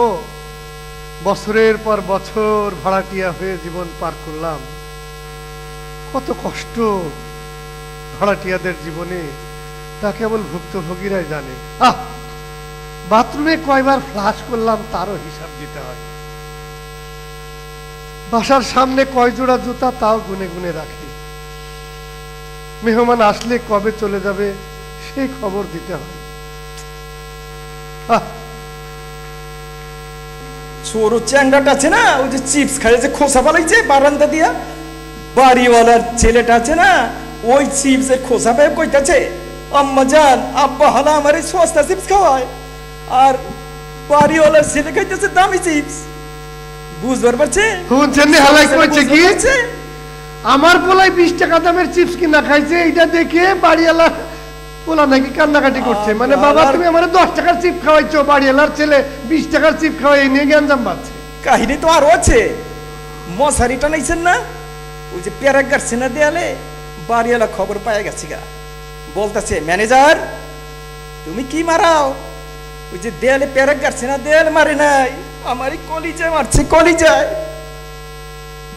বছরের পর বছর ভাড়াটিয়া হয়ে জীবন পার করলাম। কত কষ্ট ভাড়াটিয়াদের জীবনে তা কেবল ভুক্তভোগীরাই জানে। বাথরুমে কয়বার ফ্লাশ করলাম তারও হিসাব দিতে হয়। বাসার সামনে কয় জোড়া জুতা তাও গুনে গুনে রাখি। মেহমান আসলে কবে চলে যাবে সেই খবর দিতে হয়। ছোট চ্যাংড়াটা আছে না, ওই যে চিপস খাইছে খোসা পালাইছে বারান্দা দিয়া, বাড়িওয়ালার ছেলেটা আছে না, ওই চিপসের খোসা পেয়ে কইতাছে, আম্মা জান আব্বা হালা আমার এই সস্তা চিপস খাওয়ায়, আর বাড়িওয়ালার ছেলে খাইতেছে দামি চিপস। বুঝবার পারছে? শুনছেন হালাই কইছে কি আমার পোলাই 20 টাকা দামের চিপস কিনা খাইছে, এইটা দেখে বাড়িওয়ালা পোলা নাকি কান্নাকাটি করছে। মানে বাবা তুমি আমার 10 টাকার চিপ খাওয়াইছো, বাড়িওয়ালার ছেলে 20 টাকার চিপ খাওয়াই, এই নিয়ে গ্যাঞ্জাম বাঁধছে। কাহিনী তো আরো আছে। মশারিটা নাইছেন না, ওই যে প্যারাগ্রাফ সেনা দেয়ালে বাড়িওয়ালা খবর পায় গেছে গা, বলতেছে ম্যানেজার তুমি কি মারাও? ওই যে দেয়ালে প্যারাগ্রাফ সেনা দেয়াল মারে নাই, আমারই কলিজা মারছে, কলিজায়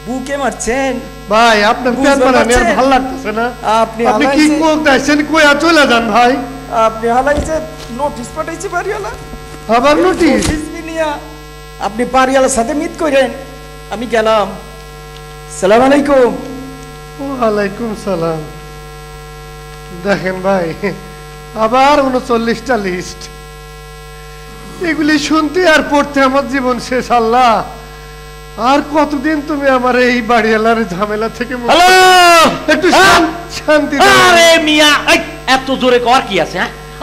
বুকে মারছেন। ভাই আপনার পেট বানানি আর ভালো লাগতেছে না। আপনি কি কইতাছেন? কইয়া চলে যান ভাই। আপনি হালাইছে নোটিশ পাঠাইছে বাড়িওয়ালা, আবার নোটিশ নিয়া আপনি বাড়িওয়ালার সাথে মিট করেন। আমি গেলাম। সালাম আলাইকুম। ওয়ালাইকুম সালাম। দেখেন ভাই আবার 39টা লিস্ট, এগুলি শুনতে আর পড়তে আমার জীবন শেষ। আল্লাহ আর কতদিন তুমি আমার এই বাড়িওয়ালার ঝামেলা থেকে একটু শান্তি। আরে মিয়া এত জোরে কর কি আছে?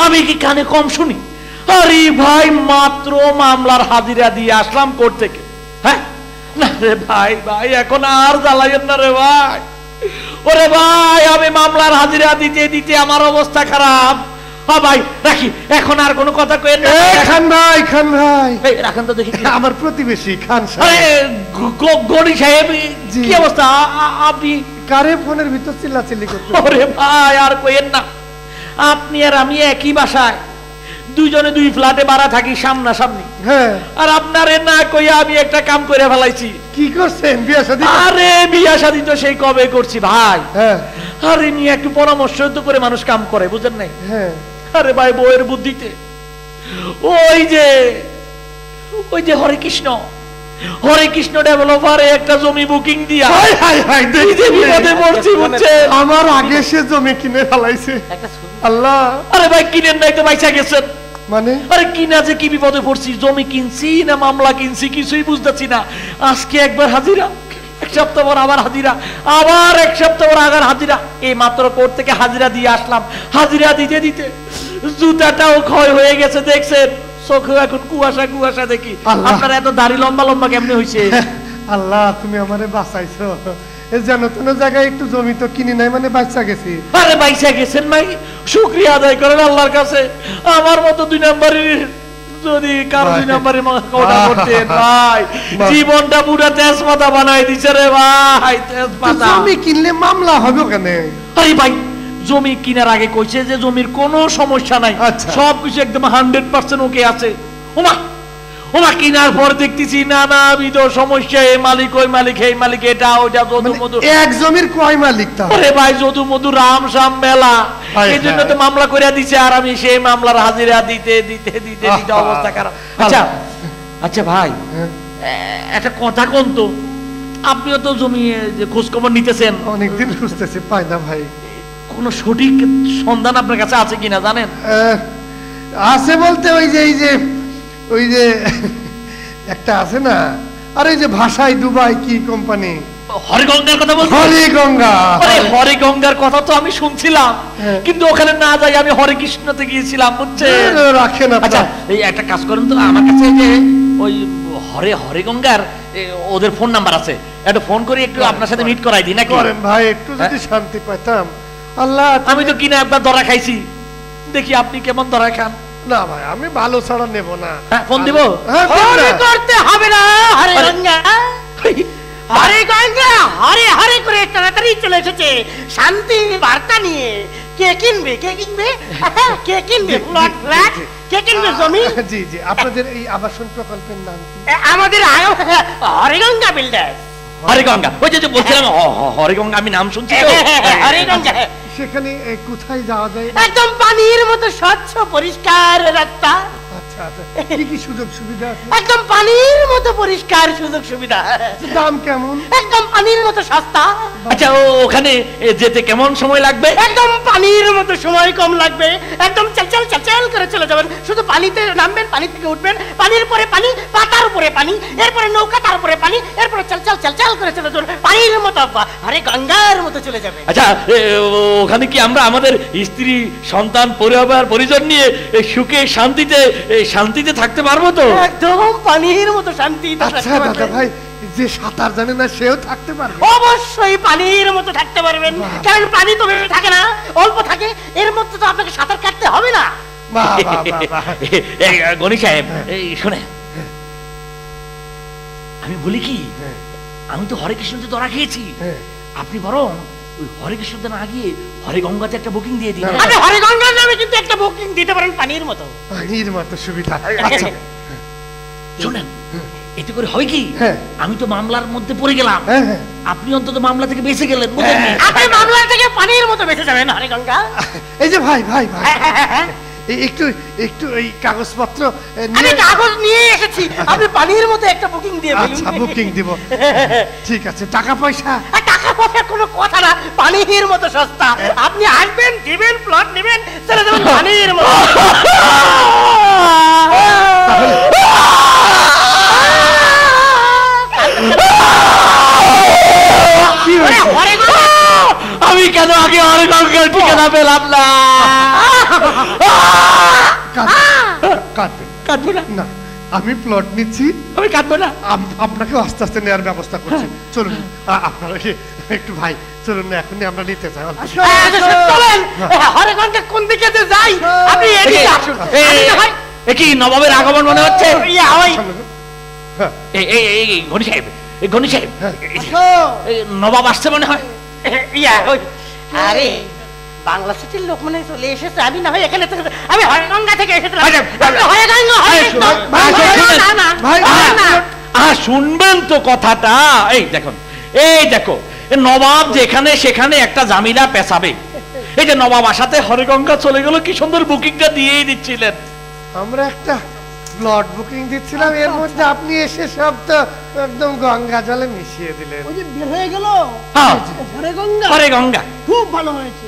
আমি কি কানে কম শুনি? আরে ভাই মাত্র মামলার হাজিরা দিয়ে আসলাম কোর্ট থেকে। হ্যাঁ না রে ভাই, ভাই এখন আর জ্বালাইয়েন না রে ভাই। ওরে ভাই আমি মামলার হাজিরা দিতে দিতে আমার অবস্থা খারাপ। হ্যাঁ ভাই রাখি, এখন আর কোনো কথা কইেন না। খান ভাই, খান ভাই রাখেন তো দেখি। আমার প্রতিবেশী খান সাহেব। গড়ি সাহেব কি অবস্থা? আপনি কারে ফোনের ভিতর চিল্লাচিল্লি করতে? ওরে ভাই আর কইেন না, আপনি আর আমি একই বাসায়, দুইজনে দুই ফ্ল্যাটে ভাড়া থাকি সামনাসামনি। হ্যাঁ আর আপনারে না কইয়া আমি একটা কাম করে ফেলাইছি। কি করছেন? বিয়া শাদী? আরে বিয়া শাদী তো সেই কবে করছি ভাই। হ্যাঁ আরে নিয়ে একটু পরামর্শ তো করে মানুষ কাম করে, বুঝেন নাই? হ্যাঁ আরে ভাই বউয়ের বুদ্ধিতে ওই যে হরে কৃষ্ণ ডেভেলপারে একটা জমি বুকিং দিয়া বিপদে পড়ছি বুঝছেন। আমার আগে সে জমি কিনে ফেলাইছে। আল্লাহ। আরে ভাই কিনেন নাই তো বাইচা গেছেন। মানে আরে কিনা যে কি বিপদে পড়ছি, জমি কিনছি না মামলা কিনছি কিছুই বুঝতেছি না। আজকে একবার হাজিরা, এক সপ্তাহ পর আবার হাজিরা, আবার এক সপ্তাহ পর আবার হাজিরা। এই মাত্র কোর্ট থেকে হাজিরা দিয়ে আসলাম। হাজিরা দিতে দিতে জুতাটাও ক্ষয় হয়ে গেছে, দেখছেন চোখে এখন কুয়াশা কুয়াশা দেখি। আপনার এত দাড়ি লম্বা লম্বা কেমনে হয়েছে? আল্লাহ তুমি আমারে বাঁচাইছো। যেন তেন জায়গায় একটু জমি তো কিনি নাই, মানে বাইচা গেছি। আরে বাইচা গেছেন ভাই, শুকরিয়া আদায় করেন আল্লাহর কাছে। আমার মতো 2 নম্বরের যদি কারো 2 নম্বরের কোটা করতেন ভাই, জীবনটা পুরো তেজপাতা বানাই দিছে রে ভাই। তেজপাতা জমি কিনলে মামলা হবে কেন? আরে ভাই জমি কিনার আগে কইছে যে জমির কোনো সমস্যা নাই, সবকিছু একদম 100% ওকে আছে। ওমা কিনার পর দেখতেছি নানাবিধ সমস্যা। এই মালিক ওই মালিক, এই মালিক এটা ওইটা, যদু মধু। এক জমির কয় মালিক? আরে ভাই যদু মধু রাম শাম মেলা, এই জন্য তো মামলা করে দিছে। আর আমি সেই মামলার হাজিরা দিতে দিতে দিতে দিতে অবস্থা খারাপ। আচ্ছা ভাই একটা কথা কোন তো, আপনিও তো জমি খোঁজ খবর নিতেছেন। অনেকদিন খুঁজতেছি পাই না ভাই। কোন সঠিক সন্ধান আপনার কাছে আছে কিনা জানেন? আছে বলতে ওই যে একটা আছে না, আর ওই যে ভাষায় দুবাই কি কোম্পানি, হরিগঙ্গার কথা বলছেন? হরিগঙ্গা। আরে হরিগঙ্গার কথা তো আমি শুনছিলাম, কিন্তু ওখানে না যাই আমি হরে কৃষ্ণতে গিয়েছিলাম বুঝছেন। রাখেন। আচ্ছা এই একটা কাজ করেন তো, আমার কাছে যে ওই হরিগঙ্গার ওদের ফোন নাম্বার আছে, একটা ফোন করে একটু আপনার সাথে মিট করাই দিই নাকি? করেন ভাই, একটু যদি শান্তি পাইতাম। আল্লাহ আমি তো কিনা একবার ধরা খাইছি, দেখি আপনি কেমন ধরা খান। না ভাই আমি ভালো ছাড়া নেব না। ফোন দিব? করতে হবে না হরিগঙ্গা। হরে গঙ্গা হরে হরে করে তাড়াতাড়ি চলে এসেছে শান্তি বার্তা নিয়ে। কে কিনবে কে কিনবে কে কিনবে প্লট ফ্ল্যাট, কে কিনবে জমি? জি জি, আপনাদের এই আবাসন প্রকল্পের নাম কি? আমাদের হরিগঙ্গা বিল্ডার্স। হরিগঙ্গা, ওই যে বলছিলাম হরিগঙ্গা, আমি নাম শুনছি তো। হরিগঙ্গা। সেখানে কোথায় যাওয়া যায়? একদম পানির মতো স্বচ্ছ পরিষ্কার রাস্তা। আচ্ছা আচ্ছা, কি কি সুযোগ সুবিধা আছে? একদম পানির মতো পরিষ্কার সুযোগ সুবিধা। দাম কেমন? একদম পানির মতো সস্তা। আচ্ছা, ওখানে যেতে কেমন সময় লাগবে? একদম পানির মতো সময় কম লাগবে। একদম চলচল চলচল করে চলে যাবেন, শুধু পানিতে নামবেন, পানি থেকে উঠবেন, পানির পরে পানি, পাতার উপরে পানি, এরপরে নৌকা, তারপরে পানি, এরপরে চলচল চলচল করে চলে যাবেন, পানির মতো আরে গঙ্গার মতো চলে যাবে। আচ্ছা, ওখানে কি আমরা আমাদের স্ত্রী সন্তান পরিবার পরিজন নিয়ে সুখে শান্তিতে থাকতে পারবো তো? একদম পানির মতো শান্তি। আচ্ছা দাদা ভাই, যে সাঁতার জানে না সেও থাকতে পারবে? অবশ্যই পানির মতো থাকতে পারবেন, কারণ পানি তো বেশি থাকে না, অল্প থাকে, এর মধ্যে তো আপনাকে সাঁতার কাটতে হবে না। গণি সাহেব শোনে, আমি বলি কি, আমি তো হরে কৃষ্ণতে ধরা খেয়েছি, আপনি বরং ওই হরে কৃষ্ণতে না গিয়ে হরে গঙ্গাতে একটা বুকিং দিয়ে দিন। আপনি হরে গঙ্গার নামে কিন্তু একটা বুকিং দিতে পারেন, পানির মতো। পানির মতো সুবিধা। আচ্ছা শোনেন, এতে করে হয় কি, আমি তো মামলার মধ্যে পড়ে গেলাম, আপনি অন্তত মামলা থেকে বেঁচে গেলেন। আপনি মামলা থেকে পানির মতো বেঁচে যাবেন হরে গঙ্গা। এই যে ভাই ভাই ভাই, একটু একটু এই কাগজপত্র আমি কাগজ নিয়ে এসেছি, আপনি পানির মতো একটা বুকিং দিয়ে ফেলুন। আচ্ছা, বুকিং দিব, ঠিক আছে। টাকা পয়সা? টাকা পয়সার কোনো কথা না, পানির মতো সস্তা। আপনি আসবেন, দিবেন, প্লট নেবেন, চলে যাবেন পানির মতো। আমি কেন আগে হরে গঙ্গার ঠিকানা পেলাম না? কাটবো না, আমি প্লট নিচ্ছি, আমি কাটবো না। আপনাকে আস্তে আস্তে নেওয়ার ব্যবস্থা করছি। চলুন আপনারা একটু, ভাই চলুন না, এখনই আমরা নিতে চাই। চলেন, হরে গঙ্গা কোন দিকে যে যাই, আপনি এদিকে আসুন। কি নবাবের আগমন মনে হচ্ছে? গণি সাহেব, গণি সাহেব, নবাব আসছে মনে হয়। আরে বাংলা সিটির লোক মনে চলে এসেছে, আমি না হয় এখানে থেকে, আমি হরেগঙ্গা থেকে এসেছিলাম। শুনবেন তো কথাটা, এই দেখুন, এই দেখো, নবাব যেখানে সেখানে একটা জামিলা পেছাবে। এই যে নবাব আসাতে হরেগঙ্গা চলে গেল, কি সুন্দর বুকিংটা দিয়েই দিচ্ছিলেন। আমরা একটা প্লট বুকিং দিচ্ছিলাম, এর মধ্যে আপনি এসে সব তো একদম গঙ্গা জলে মিশিয়ে দিলেন। ওই যে বের হয়ে গেল হরে গঙ্গা। হরে গঙ্গা খুব ভালো হয়েছে।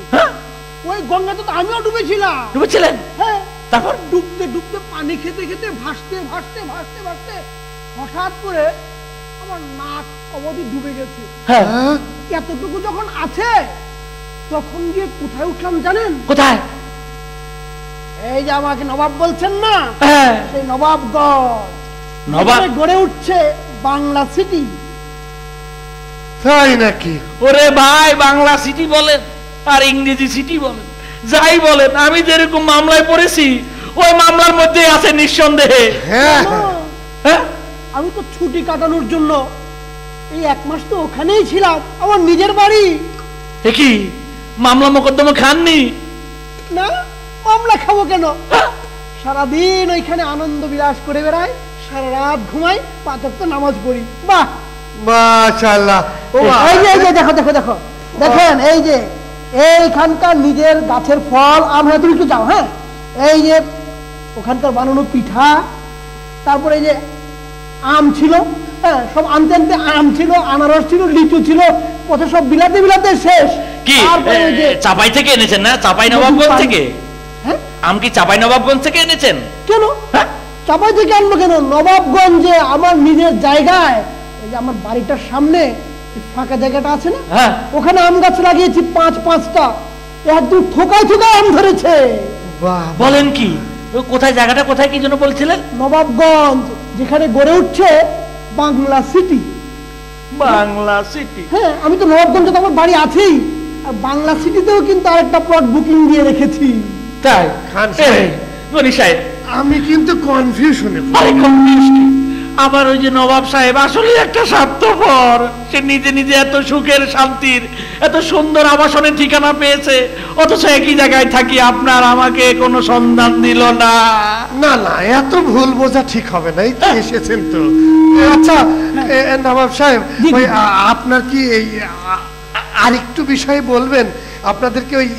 ওই গঙ্গাতে তো আমিও ডুবেছিলাম। ডুবেছিলেন? হ্যাঁ। তারপর ডুবতে ডুবতে পানি খেতে খেতে ভাসতে ভাসতে ভাসতে ভাসতে হঠাৎ করে আমার নাক অবধি ডুবে গেছে। এতটুকু যখন আছে তখন গিয়ে কোথায় উঠলাম জানেন? কোথায়? এই যে আমাকে নবাব বলছেন না, সেই নবাবগঞ্জ। নবাব গড়ে উঠছে বাংলা সিটি। তাই নাকি? ওরে ভাই, বাংলা সিটি বলেন আর ইংরেজি সিটি বলেন, যাই বলেন, আমি যেরকম মামলায় পড়েছি ওই মামলার মধ্যে আছে নিঃসন্দেহে। আমি তো ছুটি কাটানোর জন্য এই 1 মাস তো ওখানেই ছিলাম, আমার নিজের বাড়ি। কি মামলা মোকদ্দমা খাননি? না, মামলা খাবো কেন? সারাদিন ওইখানে আনন্দ বিলাস করে বেড়াই, সারা রাত ঘুমাই, 5 ওয়াক্ত নামাজ পড়ি। বাহ, মাশাআল্লাহ। এই যে দেখো দেখো দেখো, দেখেন এই যে এইখানকার নিজের গাছের ফল আম। হ্যাঁ, তুমি একটু যাও। হ্যাঁ, এই যে ওখানকার বানানো পিঠা, তারপরে এই যে আম ছিল, হ্যাঁ সব আনতে আনতে আম ছিল, আনারস ছিল, লিচু ছিল, কত সব বিলাতে বিলাতে শেষ। কি চাপাই থেকে এনেছেন? না, চাপাই নবাবগঞ্জ থেকে? হ্যাঁ, আম কি চাপাই নবাবগঞ্জ থেকে এনেছেন? কেন চাপাই থেকে আনবো কেন? নবাবগঞ্জে আমার নিজের জায়গায়, এই যে আমার বাড়িটার সামনে ফাঁকা জায়গাটা আছে না, ওখানে আম গাছ লাগিয়েছি 5-5টা। একদম থোকায় থোকায় আম ধরেছে। বলেন কি? কোথায় জায়গাটা, কোথায় কি জন্য বলছিলেন? নবাবগঞ্জ, যেখানে গড়ে উঠছে বাংলা সিটি। বাংলা সিটি? হ্যাঁ, আমি তো নবাবগঞ্জে তো আমার বাড়ি আছেই, আর বাংলা সিটিতেও কিন্তু আরেকটা প্লট বুকিং দিয়ে রেখেছি। তাই? গণি সাহেব, আমি কিন্তু কনফিউশনে। আরে কনফিউজ কি? আবার ওই যে নবাব সাহেব আসলে একটা স্বার্থপর, সে নিজে নিজে এত সুখের শান্তির এত সুন্দর আবাসনের ঠিকানা পেয়েছে, অথচ একই জায়গায় থাকি, আপনার আমাকে কোনো সন্ধান দিল না। না না, এত ভুল বোঝা ঠিক হবে না, এই তো এসেছেন তো। আচ্ছা নবাব সাহেব, ওই আপনার কি এই আরেকটু বিষয়ে বলবেন? আপনাদেরকে ওই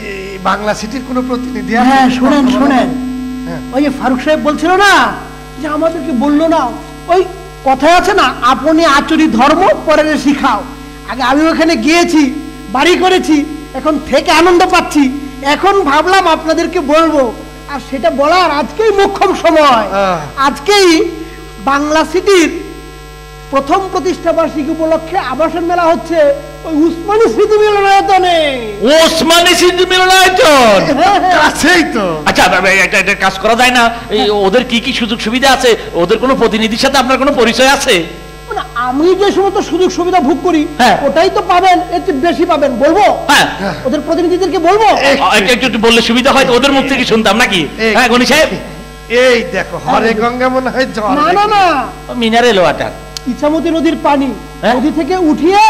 বাংলা সিটির কোনো প্রতিনিধি? হ্যাঁ শুনেন শুনেন, ওই যে ফারুক সাহেব বলছিল না যে আমাদেরকে বললো না, ওই কথায় আছে না, আপনি আচরি ধর্ম পরের শিখাও। আগে আমি ওখানে গিয়েছি, বাড়ি করেছি, এখন থেকে আনন্দ পাচ্ছি, এখন ভাবলাম আপনাদেরকে বলবো, আর সেটা বলার আজকেই মোক্ষম সময়। আজকেই বাংলা সিটির প্রথম প্রতিষ্ঠা বার্ষিকী উপলক্ষে আবাসন মেলা হচ্ছে ওই উসমানী স্মৃতি মিলনায়তনে। ওসমানী স্মৃতি মিলনায়তন কাছেই তো। আচ্ছা একটা কাজ করা যায় না, ওদের কি কি সুযোগ সুবিধা আছে, ওদের কোনো প্রতিনিধির সাথে আপনার কোনো পরিচয় আছে? আমি যে সমস্ত সুযোগ সুবিধা ভোগ করি ওটাই তো পাবেন, এর চেয়ে বেশি পাবেন। বলবো ওদের প্রতিনিধিদেরকে বলবো? একটু বললে সুবিধা হয়, ওদের মুখ থেকে শুনতাম নাকি। হ্যাঁ গণি সাহেব, এই দেখো হরে গঙ্গা মনে হয় জল। না না না, মিনারেল ওয়াটার, ইছামতি নদীর পানি নদী থেকে উঠিয়ে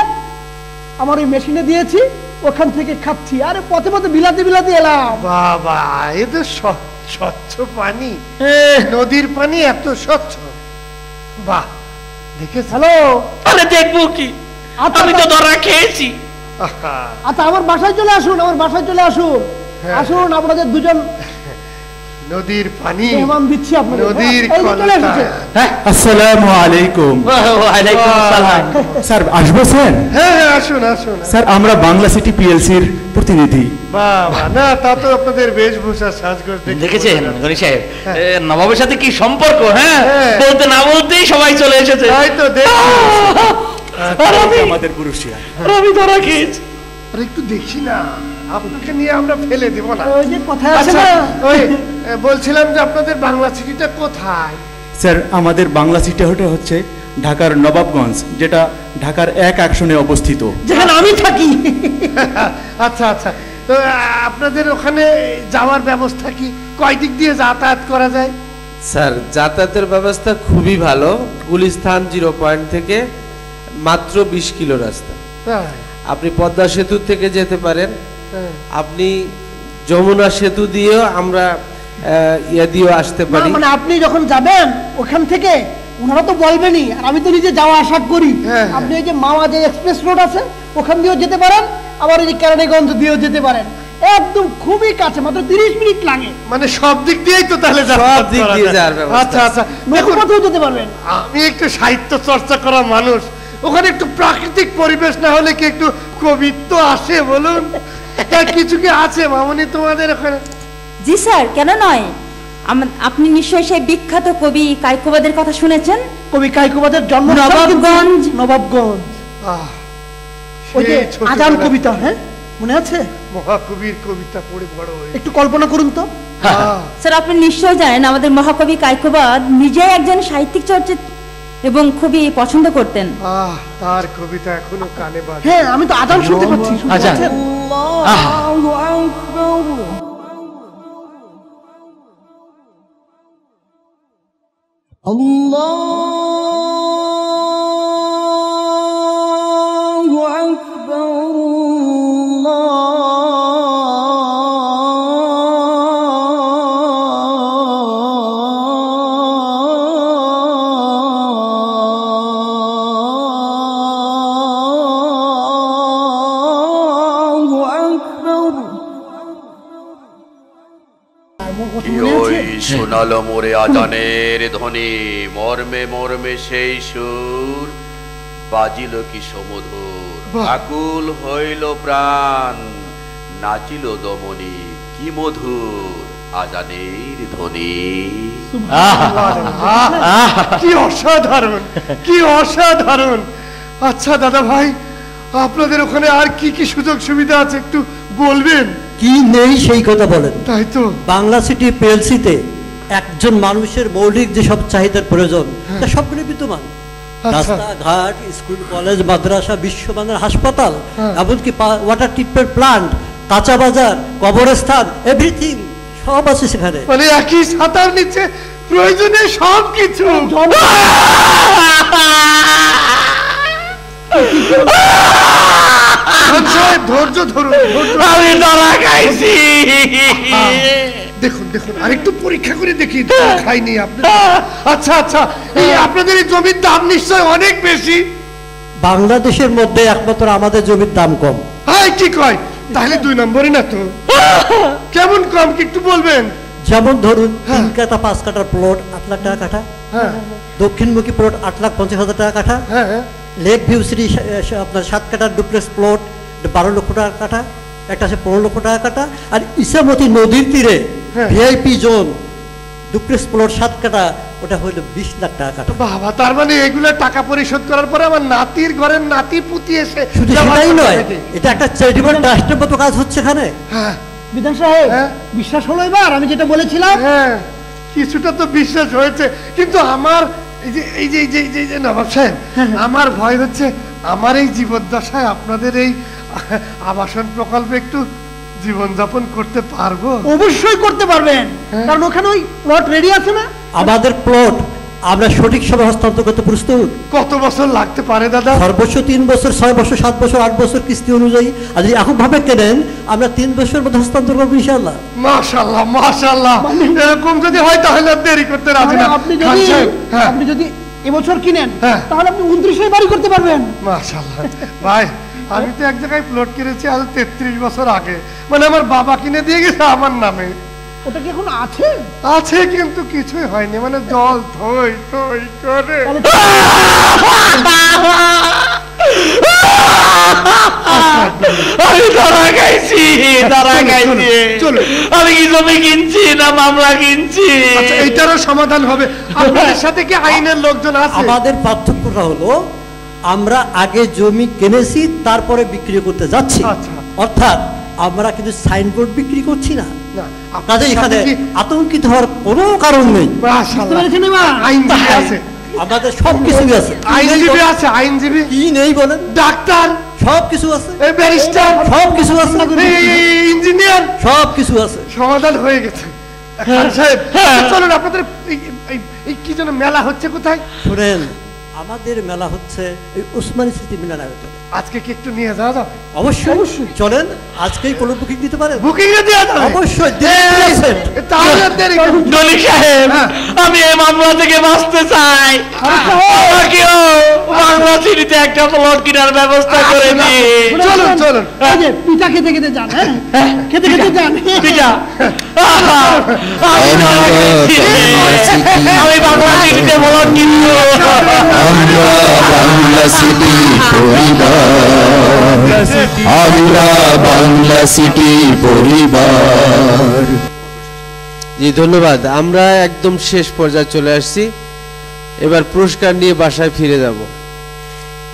আমার ওই মেশিনে দিয়েছি, ওখান থেকে খাচ্ছি, আরে পথে পথে বিলাতে বিলাতে এলাম। বাবা, এ তো স্বচ্ছ পানি, নদীর পানি এত স্বচ্ছ, বাহ। দেখেছ? হ্যালো, আরে দেখবো কি, আমি তো ধরা খেয়েছি। আচ্ছা আমার বাসায় চলে আসুন, আমার বাসায় চলে আসুন, আসুন আপনাদের দুজন নদীর পানি মেহমান দিচ্ছি আপনাদের। নদীর আসসালামু আলাইকুম। ওয়ালাইকুম আসসালাম। স্যার আসবো স্যার? হ্যাঁ হ্যাঁ আসুন আসুন। স্যার আমরা বাংলা সিটি পিএলসির প্রতিনিধি। বাবা, না তা তো আপনাদের বেশভূষা সাজগোজ দেখেছেন গণি সাহেব, নবাবের সাথে কি সম্পর্ক। হ্যাঁ বলতে না বলতেই সবাই চলে এসেছে। তাই তো দেখুন আমাদের পুরুষরা। আমি ধরা খেয়েছি। আরে একটু দেখি না, আপনাকে নিয়ে আমরা ফেলে দেব না। ওই যে কথা আছে না, ওই বলছিলাম যে আপনাদের বাংলা সিটিটা কোথায়? স্যার আমাদের বাংলা সিটি হচ্ছে ঢাকার নবাবগঞ্জ, যেটা ঢাকার এক আসনে অবস্থিত, যেখানে আমি থাকি। আচ্ছা আচ্ছা, তো আপনাদের ওখানে যাওয়ার ব্যবস্থা কি, কয় দিক দিয়ে যাতায়াত করা যায়? স্যার যাতায়াতের ব্যবস্থা খুবই ভালো, গুলিস্তান 0 পয়েন্ট থেকে মাত্র 20 কিলো রাস্তা। আপনি পদ্মা সেতু থেকে যেতে পারেন, আপনি যমুনা সেতু দিয়েও আমরা দিয়েও আসতে পারি। মানে আপনি যখন যাবেন ওখান থেকে ওনারা তো বলবেনই, আর আমি তো নিজে যাওয়া আসা করি। আপনি ওই যে মাওয়া যে এক্সপ্রেস রোড আছে ওখান দিয়েও যেতে পারেন, আবার ওই যে কেরানীগঞ্জ দিয়েও যেতে পারেন, একদম খুবই কাছে, মাত্র 30 মিনিট লাগে। মানে সব দিক দিয়েই তো তাহলে সব দিক দিয়ে যাওয়ার ব্যবস্থা। আচ্ছা আচ্ছা, কোথাও যেতে পারবেন। আমি একটু সাহিত্য চর্চা করা মানুষ, ওখানে একটু প্রাকৃতিক পরিবেশ না হলে কি একটু কবিত্ব আসে বলুন? কিছু কি আছে মামনি তোমাদের ওখানে? জি স্যার, কেন নয়। আপনি নিশ্চয়ই সেই বিখ্যাত কবি কায়কোবাদের কথা শুনেছেন। কবি কায়কোবাদের জন্ম নবাবগঞ্জ। নবাবগঞ্জ, ওই যে আজান কবিতা, হ্যাঁ মনে আছে? মহাকবির কবিতা পড়ে বড় হয়ে, একটু কল্পনা করুন তো। স্যার আপনি নিশ্চয় জানেন আমাদের মহাকবি কায়কোবাদ নিজেই একজন সাহিত্যিক চর্চিত এবং খুবই পছন্দ করতেন। তার কবিতা এখনো কানে বাজে। হ্যাঁ আমি তো আজান শুনতে পাচ্ছি। আজান, আল্লাহু আকবার, আল্লাহু আকবার, শোনালো মোরে আজানের ধ্বনি, মর্মে মর্মে সেই সুর বাজিল কি সমধুর, আকুল হইল প্রাণ, নাচিল দমনি কি মধুর আজানের ধ্বনি। কি অসাধারণ, কি অসাধারণ। আচ্ছা দাদা ভাই, আপনাদের ওখানে আর কি কি সুযোগ সুবিধা আছে একটু বলবেন? কি নেই সেই কথা বলেন। তাই তো বাংলা সিটি পিএলসিতে একজন মানুষের মৌলিক যে সব চাহিদার প্রয়োজন তা সবগুলো বিদ্যমান। রাস্তাঘাট, স্কুল, কলেজ, মাদ্রাসা, বিশ্বমানের হাসপাতাল, এমনকি ওয়াটার ট্রিটমেন্ট প্লান্ট, কাঁচা বাজার, কবরস্থান, এভরিথিং সব আছে সেখানে। মানে একই ছাতার নিচে প্রয়োজনে সব কিছু। ধৈর্য ধরুন, আমি ধরা খাইছি। দেখুন দেখুন আরেকটু পরীক্ষা করে দেখি, খাইনি আপনি। আচ্ছা আচ্ছা, এই আপনাদের এই জমির দাম নিশ্চয় অনেক বেশি। বাংলাদেশের মধ্যে একমাত্র আমাদের জমির দাম কম। হ্যাঁ কি কয়, তাহলে 2 নম্বরই না তো? কেমন কম কি একটু বলবেন? যেমন ধরুন 3 কাঠা 5 কাঠার প্লট 8 লাখ টাকা কাঠা, দক্ষিণমুখী প্লট 8,50,000 টাকা কাঠা, লেক ভিউ সিটি আপনার 7 কাঠার ডুপ্লেক্স প্লট 12 লক্ষ টাকা কাঠা, একটা আছে 15 লক্ষ টাকা কাঠা, আর ইসামতি নদীর তীরে ভিআইপি জোন ডুপ্লেক্স প্লট 7 কাঠা, ওটা হলো 20 লাখ টাকা কাঠা। বাবা, তার মানে এগুলো টাকা পরিশোধ করার পরে আমার নাতির ঘরের নাতি পুতি এসে। শুধু সেটাই নয়, এটা একটা চ্যারিটেবল ট্রাস্টের মতো কাজ হচ্ছে এখানে। হ্যাঁ বিধান সাহেব, বিশ্বাস হলো এবার আমি যেটা বলেছিলাম? হ্যাঁ, কিছুটা তো বিশ্বাস হয়েছে, কিন্তু আমার এই যে নবাব সাহেব, আমার ভয় হচ্ছে আমার এই জীবদ্দশায় আপনাদের এই আবাসন প্রকল্পে একটু জীবনযাপন করতে পারবো? অবশ্যই করতে পারবেন, কারণ ওখানে ওই প্লট রেডি আছে না? আমাদের প্লট আমরা সঠিক সময় হস্তান্তর করতে প্রস্তুত। কত বছর লাগতে পারে দাদা? সর্বোচ্চ 3 বছর, 6 বছর, 7 বছর, 8 বছর কিস্তি অনুযায়ী। আর যদি এখন ভাবে কেনেন আমরা 3 বছরের মধ্যে হস্তান্তর করবো ইনশাআল্লাহ। মাশাআল্লাহ মাশাআল্লাহ, এরকম যদি হয় তাহলে দেরি করতে রাজি না। আপনি যদি এবছর কিনেন তাহলে আপনি 29 বাড়ি করতে পারবেন। মাশাআল্লাহ ভাই, আমি তো এক জায়গায় প্লট কিনেছি আজ 33 বছর আগে, মানে আমার বাবা কিনে দিয়ে গেছে আমার নামে। ওটা কি এখন আছে? আছে, কিন্তু কিছুই হয়নি, মানে জল থই থই করে। আমি ধরা খাইছি, ধরা খাইছি। আমি কি জমি কিনছি না মামলা কিনছি? এইটারও সমাধান হবে। আপনাদের সাথে কি আইনের লোকজন আছে? আমাদের পার্থক্যটা হলো আমরা আগে জমি কিনেছি, তারপরে বিক্রি করতে যাচ্ছি। অর্থাৎ আমরা কিন্তু সাইনবোর্ড বিক্রি করছি না। আপনাদের এখানে আতঙ্কিত হওয়ার কোনো কারণ নেই। আইনজীবী আছে, আমাদের সবকিছুই আছে। আইনজীবী আছে, আইনজীবী কি নেই বলেন? ডাক্তার সবকিছু আছে, ব্যারিস্টার সবকিছু আছে, ইঞ্জিনিয়ার সবকিছু আছে। সমাধান হয়ে গেছে। সাহেব চলুন, আপনাদের এই কি যেন মেলা হচ্ছে কোথায়? শুনেন, আমাদের মেলা হচ্ছে এই ওসমানী স্মৃতি মিলনায়তনে। আজকে কি একটু নিয়ে যাওয়া যাবে? অবশ্যই অবশ্যই, চলেন আজকেই কোনো বুকিং দিতে পারেন? বুকিং এ দেওয়া যাবে অবশ্যই। দলি সাহেব, আমি এই মামলা থেকে বাঁচতে চাই। আমাকেও বাংলা সিটিতে একটা প্লট কেনার ব্যবস্থা করে দিন। চলুন চলুন, পিঠা খেতে খেতে যান। খেতে খেতে যান পিঠা। আমি বাংলা সিটিতে প্লট কিনবো। বাংলা সিটি পরিবার, আমরা বাংলা সিটি পরিবার। জি ধন্যবাদ। আমরা একদম শেষ পর্যায়ে চলে আসছি, এবার পুরস্কার নিয়ে বাসায় ফিরে যাব।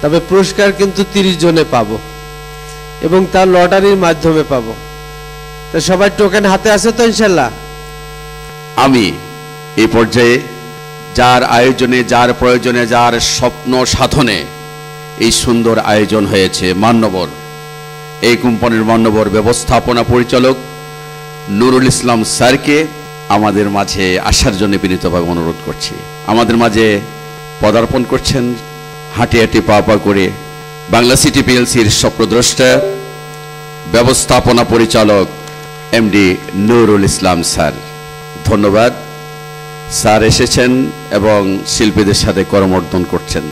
তবে পুরস্কার কিন্তু 30 জনে পাবো এবং তার লটারির মাধ্যমে পাবো। তো সবাই টোকেন হাতে আছে তো ইনশাল্লাহ? আমি এই পর্যায়ে যার আয়োজনে, যার প্রয়োজনে, যার স্বপ্ন সাধনে এই সুন্দর আয়োজন হয়েছে, মান্যবর এই কোম্পানির মান্যবর ব্যবস্থাপনা পরিচালক নুরুল ইসলাম স্যারকে আমাদের মাঝে আসার জন্য বিনীতভাবে অনুরোধ করছি। আমাদের মাঝে পদার্পণ করছেন হাঁটি হাঁটি পা পা করে বাংলা সিটি পিএলসির স্বপ্নদ্রষ্টা ব্যবস্থাপনা পরিচালক এমডি নুরুল ইসলাম স্যার। ধন্যবাদ। স্যার এসেছেন এবং শিল্পীদের সাথে করমর্দন করছেন।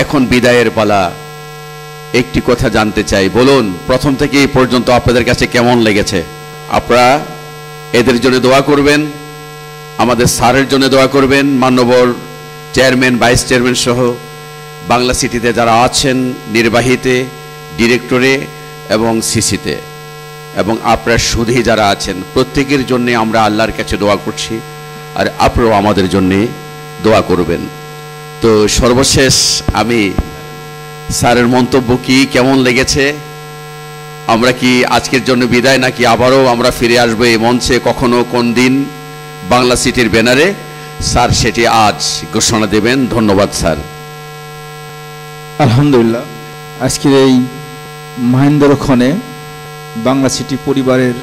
এখন বিদায়ের পালা। একটি কথা জানতে চাই, বলুন প্রথম থেকে এই পর্যন্ত আপনাদের কাছে কেমন লেগেছে? আপনারা এদের জন্য দোয়া করবেন, আমাদের স্যারের জন্য দোয়া করবেন, মান্যবর চেয়ারম্যান, ভাইস চেয়ারম্যান সহ বাংলা সিটিতে যারা আছেন, নির্বাহীতে, ডিরেক্টরে এবং সিসিতে, এবং আপনার সুধী যারা আছেন, প্রত্যেকের জন্য আমরা আল্লাহর কাছে দোয়া করছি, আর আপনারাও আমাদের জন্যে দোয়া করবেন। তো সর্বশেষ আমি স্যারের মন্তব্য কি কেমন লেগেছে, আমরা কি আজকের জন্য বিদায়, নাকি আবারও আমরা ফিরে আসবো এই মঞ্চে কখনো কোন দিন বাংলা সিটির ব্যানারে? স্যার সেটি আজ ঘোষণা দেবেন। ধন্যবাদ স্যার। আলহামদুলিল্লাহ, আজকের এই মহেন্দ্রক্ষণে বাংলা সিটি পরিবারের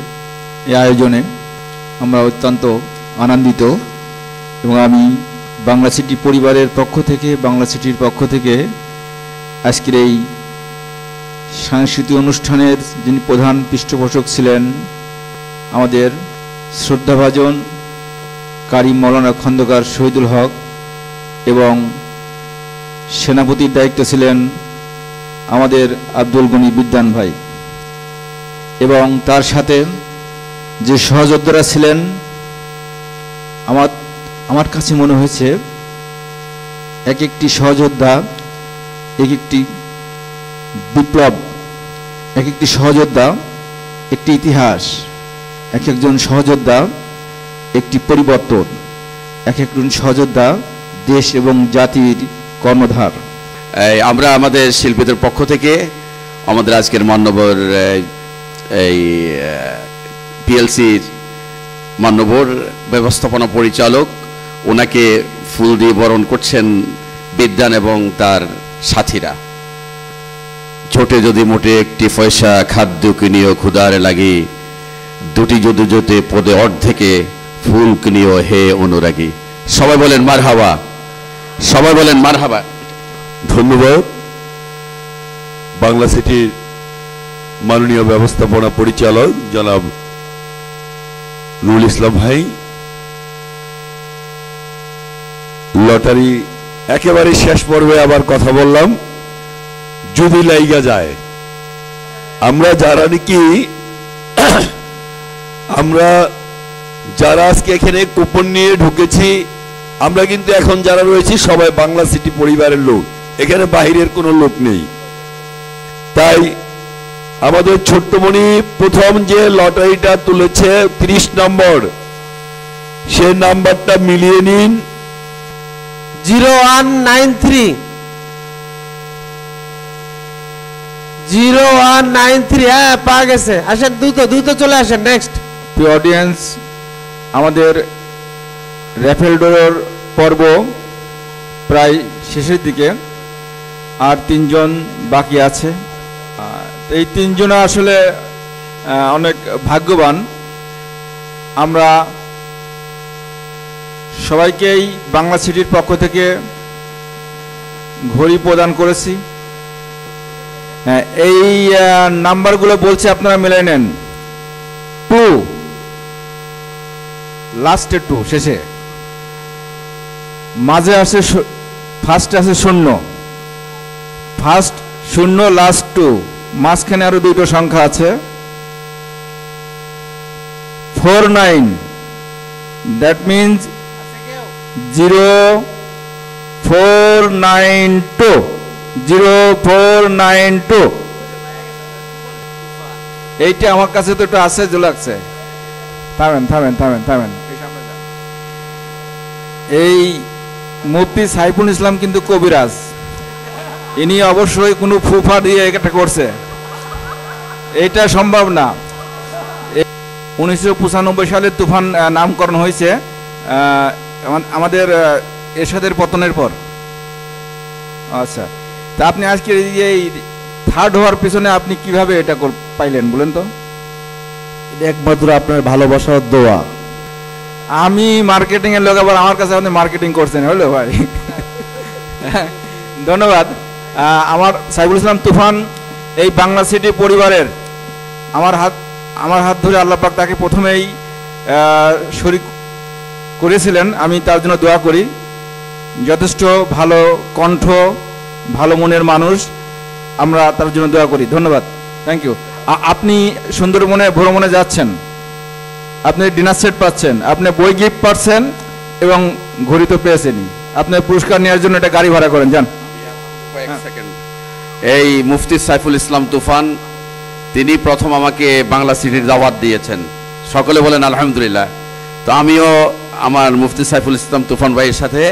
এই আয়োজনে আমরা অত্যন্ত আনন্দিত এবং আমি বাংলা সিটি পরিবারের পক্ষ থেকে, বাংলা সিটির পক্ষ থেকে আজকের এই সাংস্কৃতিক অনুষ্ঠানের যিনি প্রধান পৃষ্ঠপোষক ছিলেন আমাদের শ্রদ্ধাভাজন কারি মৌলানা খন্দকার শহীদুল হক, এবং সেনাপতির দায়িত্ব ছিলেন আমাদের আব্দুল গনি বিদ্যান ভাই, এবং তার সাথে যে সহযোদ্ধারা ছিলেন, আমার কাছে মনে হয়েছে এক একটি সহযোদ্ধা এক একটি বিপ্লব, এক একটি সহযোদ্ধা একটি ইতিহাস, এক একজন সহযোদ্ধা একটি পরিবর্তন, এক একজন সহযোদ্ধা দেশ এবং জাতির কর্ণধার। আমরা আমাদের শিল্পীদের পক্ষ থেকে আমাদের আজকের মান্যবর এই পিএলসির মান্যবর ব্যবস্থাপনা পরিচালক, ওনাকে ফুল দিয়ে বরণ করছেন বিদ্যান এবং তার সাথীরা। ছোটে যদি মোটে একটি পয়সা খাদ্য কিনিও ক্ষুধার লাগি, দুটি যদি যেতে পদে অর্ধেকে ফুল কিনিও হে অনুরাগী। সবাই বলেন মারহাবা, সবাই বলেন মারহাবা। ধন্যবাদ বাংলা সিটির মাননীয় ব্যবস্থাপনা পরিচালক জনাব নুরুল ইসলাম ভাই। লটারি একেবারে শেষ পর্বে আবার কথা বললাম, যদি লাইগা যায়, আমরা যারা নাকি আমরা যারা আজকে এখানে কুপন নিয়ে ঢুকেছি, আমরা কিন্তু এখন যারা রয়েছি সবাই বাংলা সিটি পরিবারের লোক, এখানে বাহিরের কোনো লোক নেই। তাই আমাদের ছোট্টমণি প্রথম যে লটারিটা তুলেছে 30 নম্বর, সে নাম্বারটা মিলিয়ে নিন। 0193 0193। হ্যাঁ, পা গেছে। আসেন, দ্রুত চলে আসেন। নেক্সট অডিয়েন্স, আমাদের র্যাফেল ড্রর পর্ব প্রায় শেষের দিকে, আর 3 জন বাকি আছে। এই 3 জন আসলে অনেক ভাগ্যবান। আমরা সবাইকেই বাংলা সিটির পক্ষ থেকে ঘড়ি প্রদান করেছি। এই নাম্বারগুলো বলছে, আপনারা মিলাই নেন। 2 লাস্টে 2, শেষে মাঝে আছে, ফার্স্টে আছে 0, ফার্স্ট 0, লাস্ট 2, মাঝখানে আরো 2টো সংখ্যা আছে। 49, দ্যাট মিনস 0492, 0492। এইটা আমার কাছে তো একটু আছে, যে লাগছে। থামেন। এই মুফতি সাইফুল ইসলাম কিন্তু কবিরাজ, ইনি অবশ্যই কোনো ফুফা দিয়ে এটা করছে, এটা সম্ভব না। 1995 সালে তুফান নামকরণ হয়েছে আমাদের এরশাদের পতনের পর। আচ্ছা, তা আপনি আজকে এই থার্ড হওয়ার পিছনে আপনি কিভাবে এটা পাইলেন বলেন তো? একমাত্র আপনার ভালোবাসার দোয়া। আমি মার্কেটিং এর লোক, আবার আমার কাছে আপনি মার্কেটিং করছেন, হলো ভাই। ধন্যবাদ। আমার সাইফুল ইসলাম তুফান এই বাংলা সিটি পরিবারের আমার হাত ধরে আল্লাহ পাক তাকে প্রথমেই শরীক করেছিলেন। আমি তার জন্য দোয়া করি। যথেষ্ট ভালো কণ্ঠ, ভালো মনের মানুষ, আমরা তার জন্য দোয়া করি। ধন্যবাদ, থ্যাংক ইউ। আপনি সুন্দরবনে ভ্রমণে যাচ্ছেন, আপনি ডিনার সেট পাচ্ছেন, আপনি বই গিফট পাচ্ছেন, এবং ঘড়ি তো পেয়েছেনই। আপনার পুরস্কার নেওয়ার জন্য একটা গাড়ি ভাড়া করেন, যান। এই মুফতি সাইফুল ইসলাম তুফান, তিনি প্রথম আমাকে বাংলা সিটির দাওয়াত দিয়েছেন। সকলে বলেন আলহামদুলিল্লাহ। তো আমিও আমার মুফতি সাইফুল ইসলাম তুফান ভাইয়ের সাথে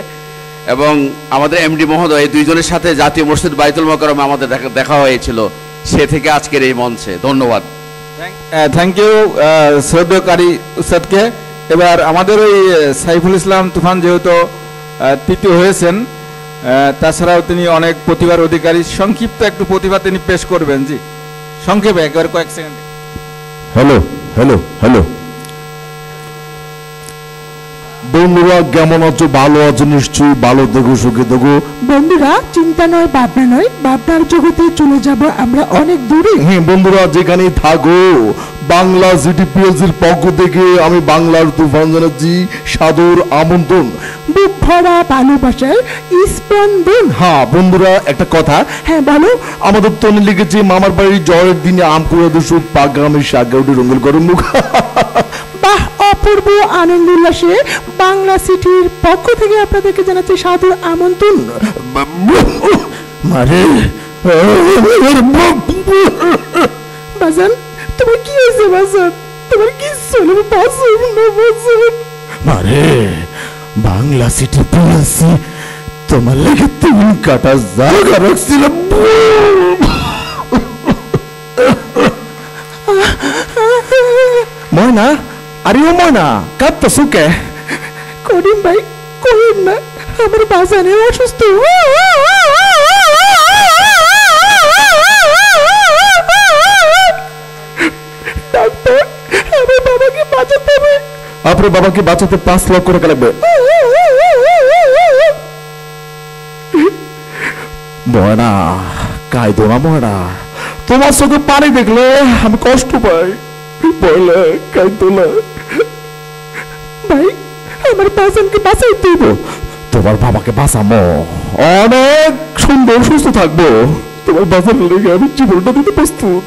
এবং আমাদের এমডি মহোদয়, এই দুইজনের সাথে জাতীয় মসজিদ বাইতুল মোকাররমে আমাদের দেখা হয়েছিল, সে থেকে আজকের এই মঞ্চে। ধন্যবাদ, থ্যাংক ইউ শ্রদ্ধেয় উস্তাদকে। এবার আমাদের ওই সাইফুল ইসলাম তুফান যেহেতু তৃতীয় হয়েছেন, তাছাড়াও তিনি অনেক প্রতিভার অধিকারী। সংক্ষিপ্ত একটু প্রতিভা তিনি পেশ করবেন। জি, সংক্ষেপে একবার কয়েক সেকেন্ড। হ্যালো হ্যালো হ্যালো, বন্ধুরা কেমন আছো? ভালো আছো নিশ্চয়ই, ভালো দেখো, সুখে দেখো। বন্ধুরা চিন্তা নয় ভাবনা নয়, ভাবনার জগতে চলে যাব আমরা অনেক দূরে। হ্যাঁ বন্ধুরা যেখানেই থাকো, বাংলা সিটি পিএলসির পক্ষ থেকে আমি বাংলার তুফান জানাচ্ছি সাদর আমন্ত্রণ। বুক ভরা ভালোবাসার স্পন্দন। হ্যাঁ বন্ধুরা একটা কথা। হ্যাঁ বলো। আমাদের তনে লিখেছে মামার বাড়ির জ্বরের দিনে আম কুড়া দুশো পাগ্রামের শাকগাউটি রঙ্গল করে মুখ। বাহ, অপূর্ব আনন্দ উল্লাসে বাংলা সিটির পক্ষ থেকে আপনাদেরকে জানাচ্ছি সাদর আমন্ত্রণ। মারে বাজান, তোমার কি হয়েছে বাজান? তোমার কি চলে বাজান না বাজান? মারে বাংলা সিটি পিএলসি তোমার লাগে 3 কাটা জায়গা রাখছিলাম। ময়না, আরে ও ময়না, কাঁদতেছো কে? করিম ভাই করিম না, আমার বাজানে অসুস্থ। ডাক্তার, আমার বাবাকে বাঁচাতে হবে। আপনার বাবাকে বাঁচাতে 5 লক্ষ টাকা লাগবে। ময়না কাঁদো না ময়না, তোমার চোখে পানি দেখলে আমি কষ্ট পাই। বলে কাঁদো না ভাই, আমার বাজানকে বাঁচাইতে দিব। তোমার বাবাকে বাঁচাবো, অনেক সুন্দর সুস্থ থাকবো। তোমার বাঁচানোর লেগে আমি জীবনটা দিতে প্রস্তুত।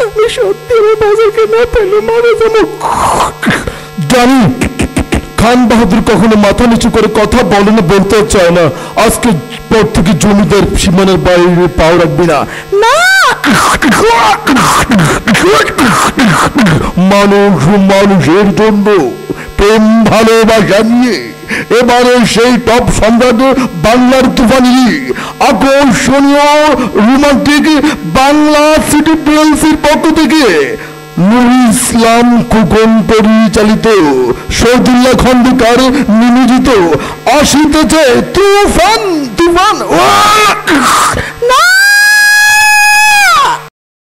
আমি সত্যি আমার বাজারকে না পেলে মারা যাবো। জানি খান বাহাদুর কখনো মাথা নিচু করে কথা বলে না, বলতে চায় না। আজকে পর থেকে জমিদার সীমানার বাইরে পাও রাখবি না। মানুষ মানুষের জন্য প্রেম ভালোবাসা নিয়ে এবারে সেই টপ সম্রাট বাংলার তুফানি আকর্ষণীয় রোমান্টিক বাংলা সিটি পিএলসির পক্ষ থেকে নুরুল ইসলাম খোকন পরিচালিত, শহীদুল্লাহ খন্দকার নিবেদিত আসিতেছে তুফান। তুফান না